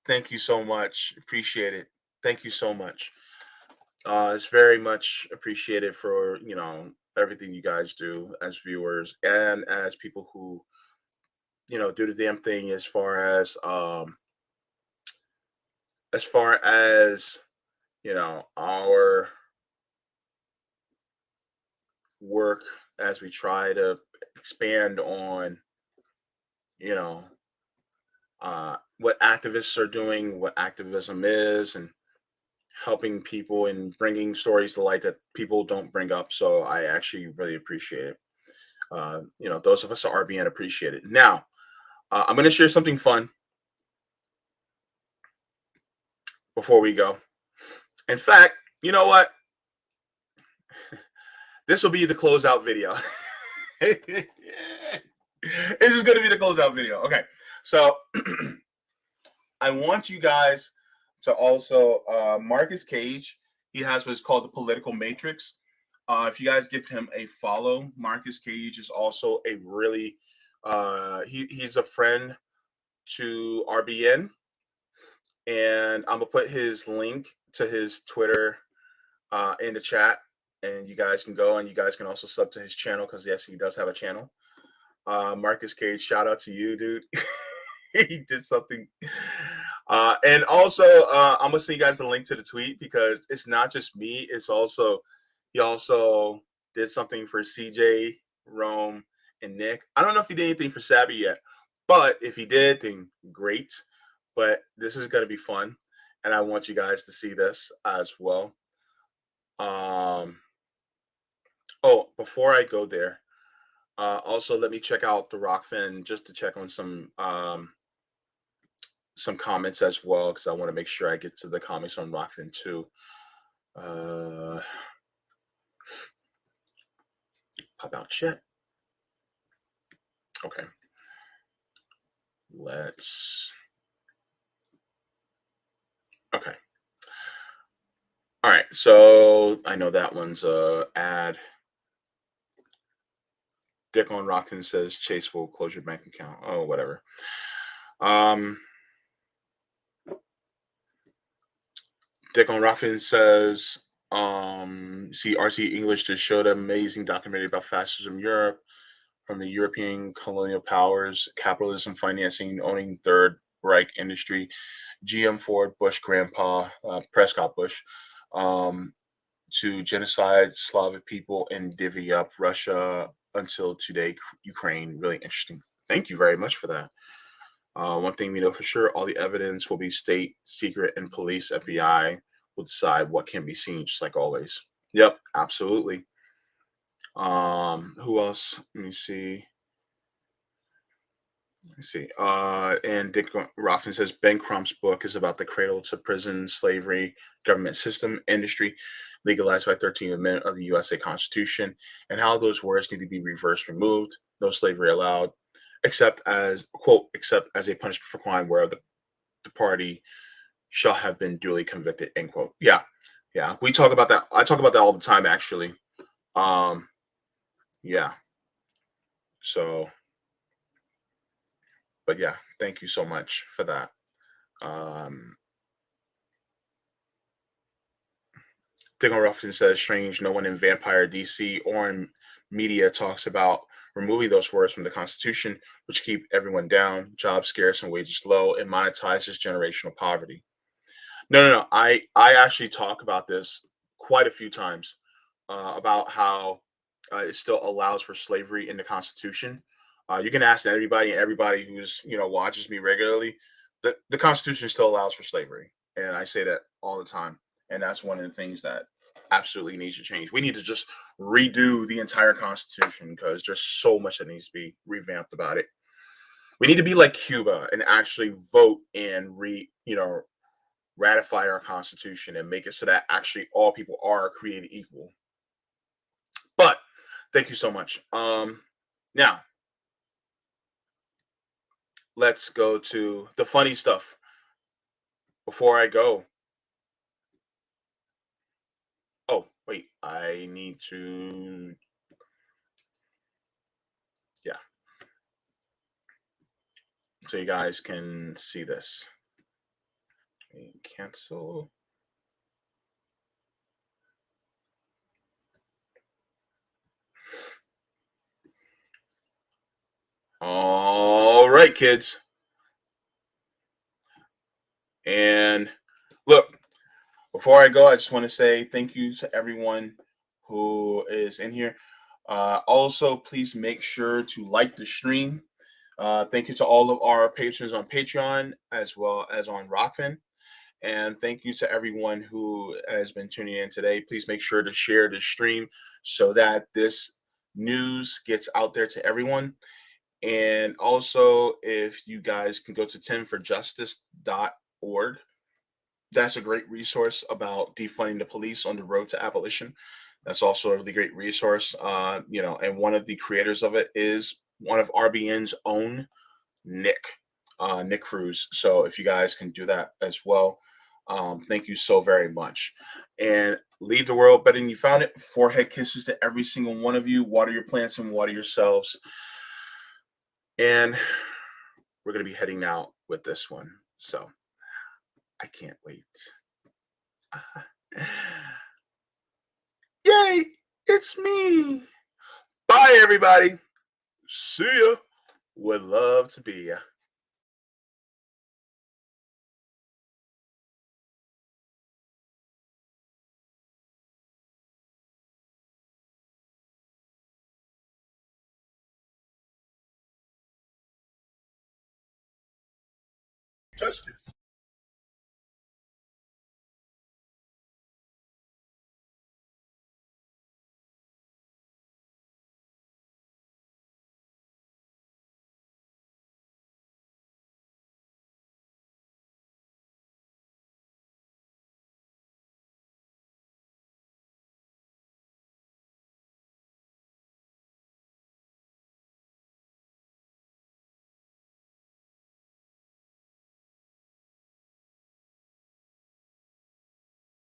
thank you so much. Appreciate it. Thank you so much. It's very much appreciated for everything you guys do as viewers and as people who do the damn thing as far as our work as we try to expand on what activists are doing, what activism is, and helping people and bringing stories to light that people don't bring up. So I actually really appreciate it. Those of us are being appreciated. Now, I'm going to share something fun before we go. In fact, you know what? This will be the closeout video. This is going to be the closeout video. Okay. So I want you guys to also, Marcus Cage, he has what's called the Political Matrix. If you guys give him a follow, Marcus Cage is also a really, he's a friend to RBN. And I'm going to put his link to his Twitter in the chat. And you guys can go and you guys can also sub to his channel because, yes, he does have a channel. Marcus Cage, shout out to you, dude. He did something. And also, I'm going to send you guys the link to the tweet because it's not just me. It's also, he also did something for CJ, Rome, and Nick. I don't know if he did anything for Sabby yet, but if he did, then great. But this is going to be fun. And I want you guys to see this as well. Before I go there, also let me check out the Rockfin just to check on some comments as well, because I want to make sure I get to the comments on Rockfin too. Pop out chat. Okay. Okay. All right. So I know that one's ad. Dick on Rockfin says Chase will close your bank account. Oh, whatever. Dick on Rockfin says, see, RC English just showed an amazing documentary about fascism in Europe, from the European colonial powers, capitalism, financing, owning Third Reich industry, GM Ford, Bush grandpa, Prescott Bush, to genocide Slavic people and divvy up Russia until today, Ukraine. Really interesting. Thank you very much for that. One thing we know for sure, all the evidence will be state secret, and police, FBI will decide what can be seen, just like always. Yep, absolutely. Who else? Let me see. And Dick Rothman says Ben Crump's book is about the cradle to prison, slavery, government system, industry, legalized by 13th Amendment of the USA Constitution, and how those words need to be reversed, removed, no slavery allowed, except as, quote, except as a punishment for crime where the party shall have been duly convicted, end quote. Yeah. Yeah. We talk about that. I talk about that all the time, actually. Yeah. So, but yeah, thank you so much for that. Dick Ruffin says, strange, no one in Vampire DC or in media talks about removing those words from the Constitution, which keep everyone down, jobs scarce and wages low, and monetizes generational poverty. No. I actually talk about this quite a few times about how it still allows for slavery in the Constitution. You can ask everybody who's watches me regularly. The Constitution still allows for slavery, and I say that all the time. And that's one of the things that absolutely needs to change. We need to just redo the entire Constitution because there's so much that needs to be revamped about it. We need to be like Cuba and actually vote and ratify our Constitution and make it so that actually all people are created equal. But thank you so much. Now let's go to the funny stuff. Before I go, oh wait, I need to, yeah, so you guys can see this. Cancel. All right, kids. And look, before I go, I just want to say thank you to everyone who is in here. Also, please make sure to like the stream. Thank you to all of our patrons on Patreon as well as on Rockfin. And thank you to everyone who has been tuning in today. Please make sure to share the stream so that this news gets out there to everyone. And also, if you guys can go to timforjustice.org, that's a great resource about defunding the police on the road to abolition. That's also a really great resource. And one of the creators of it is one of RBN's own, Nick Cruz. So if you guys can do that as well, thank you so very much. And leave the world better than you found it. Forehead kisses to every single one of you. Water your plants and water yourselves. And we're going to be heading out with this one. So I can't wait. Yay, it's me. Bye, everybody. See ya. Would love to be ya. Touched it.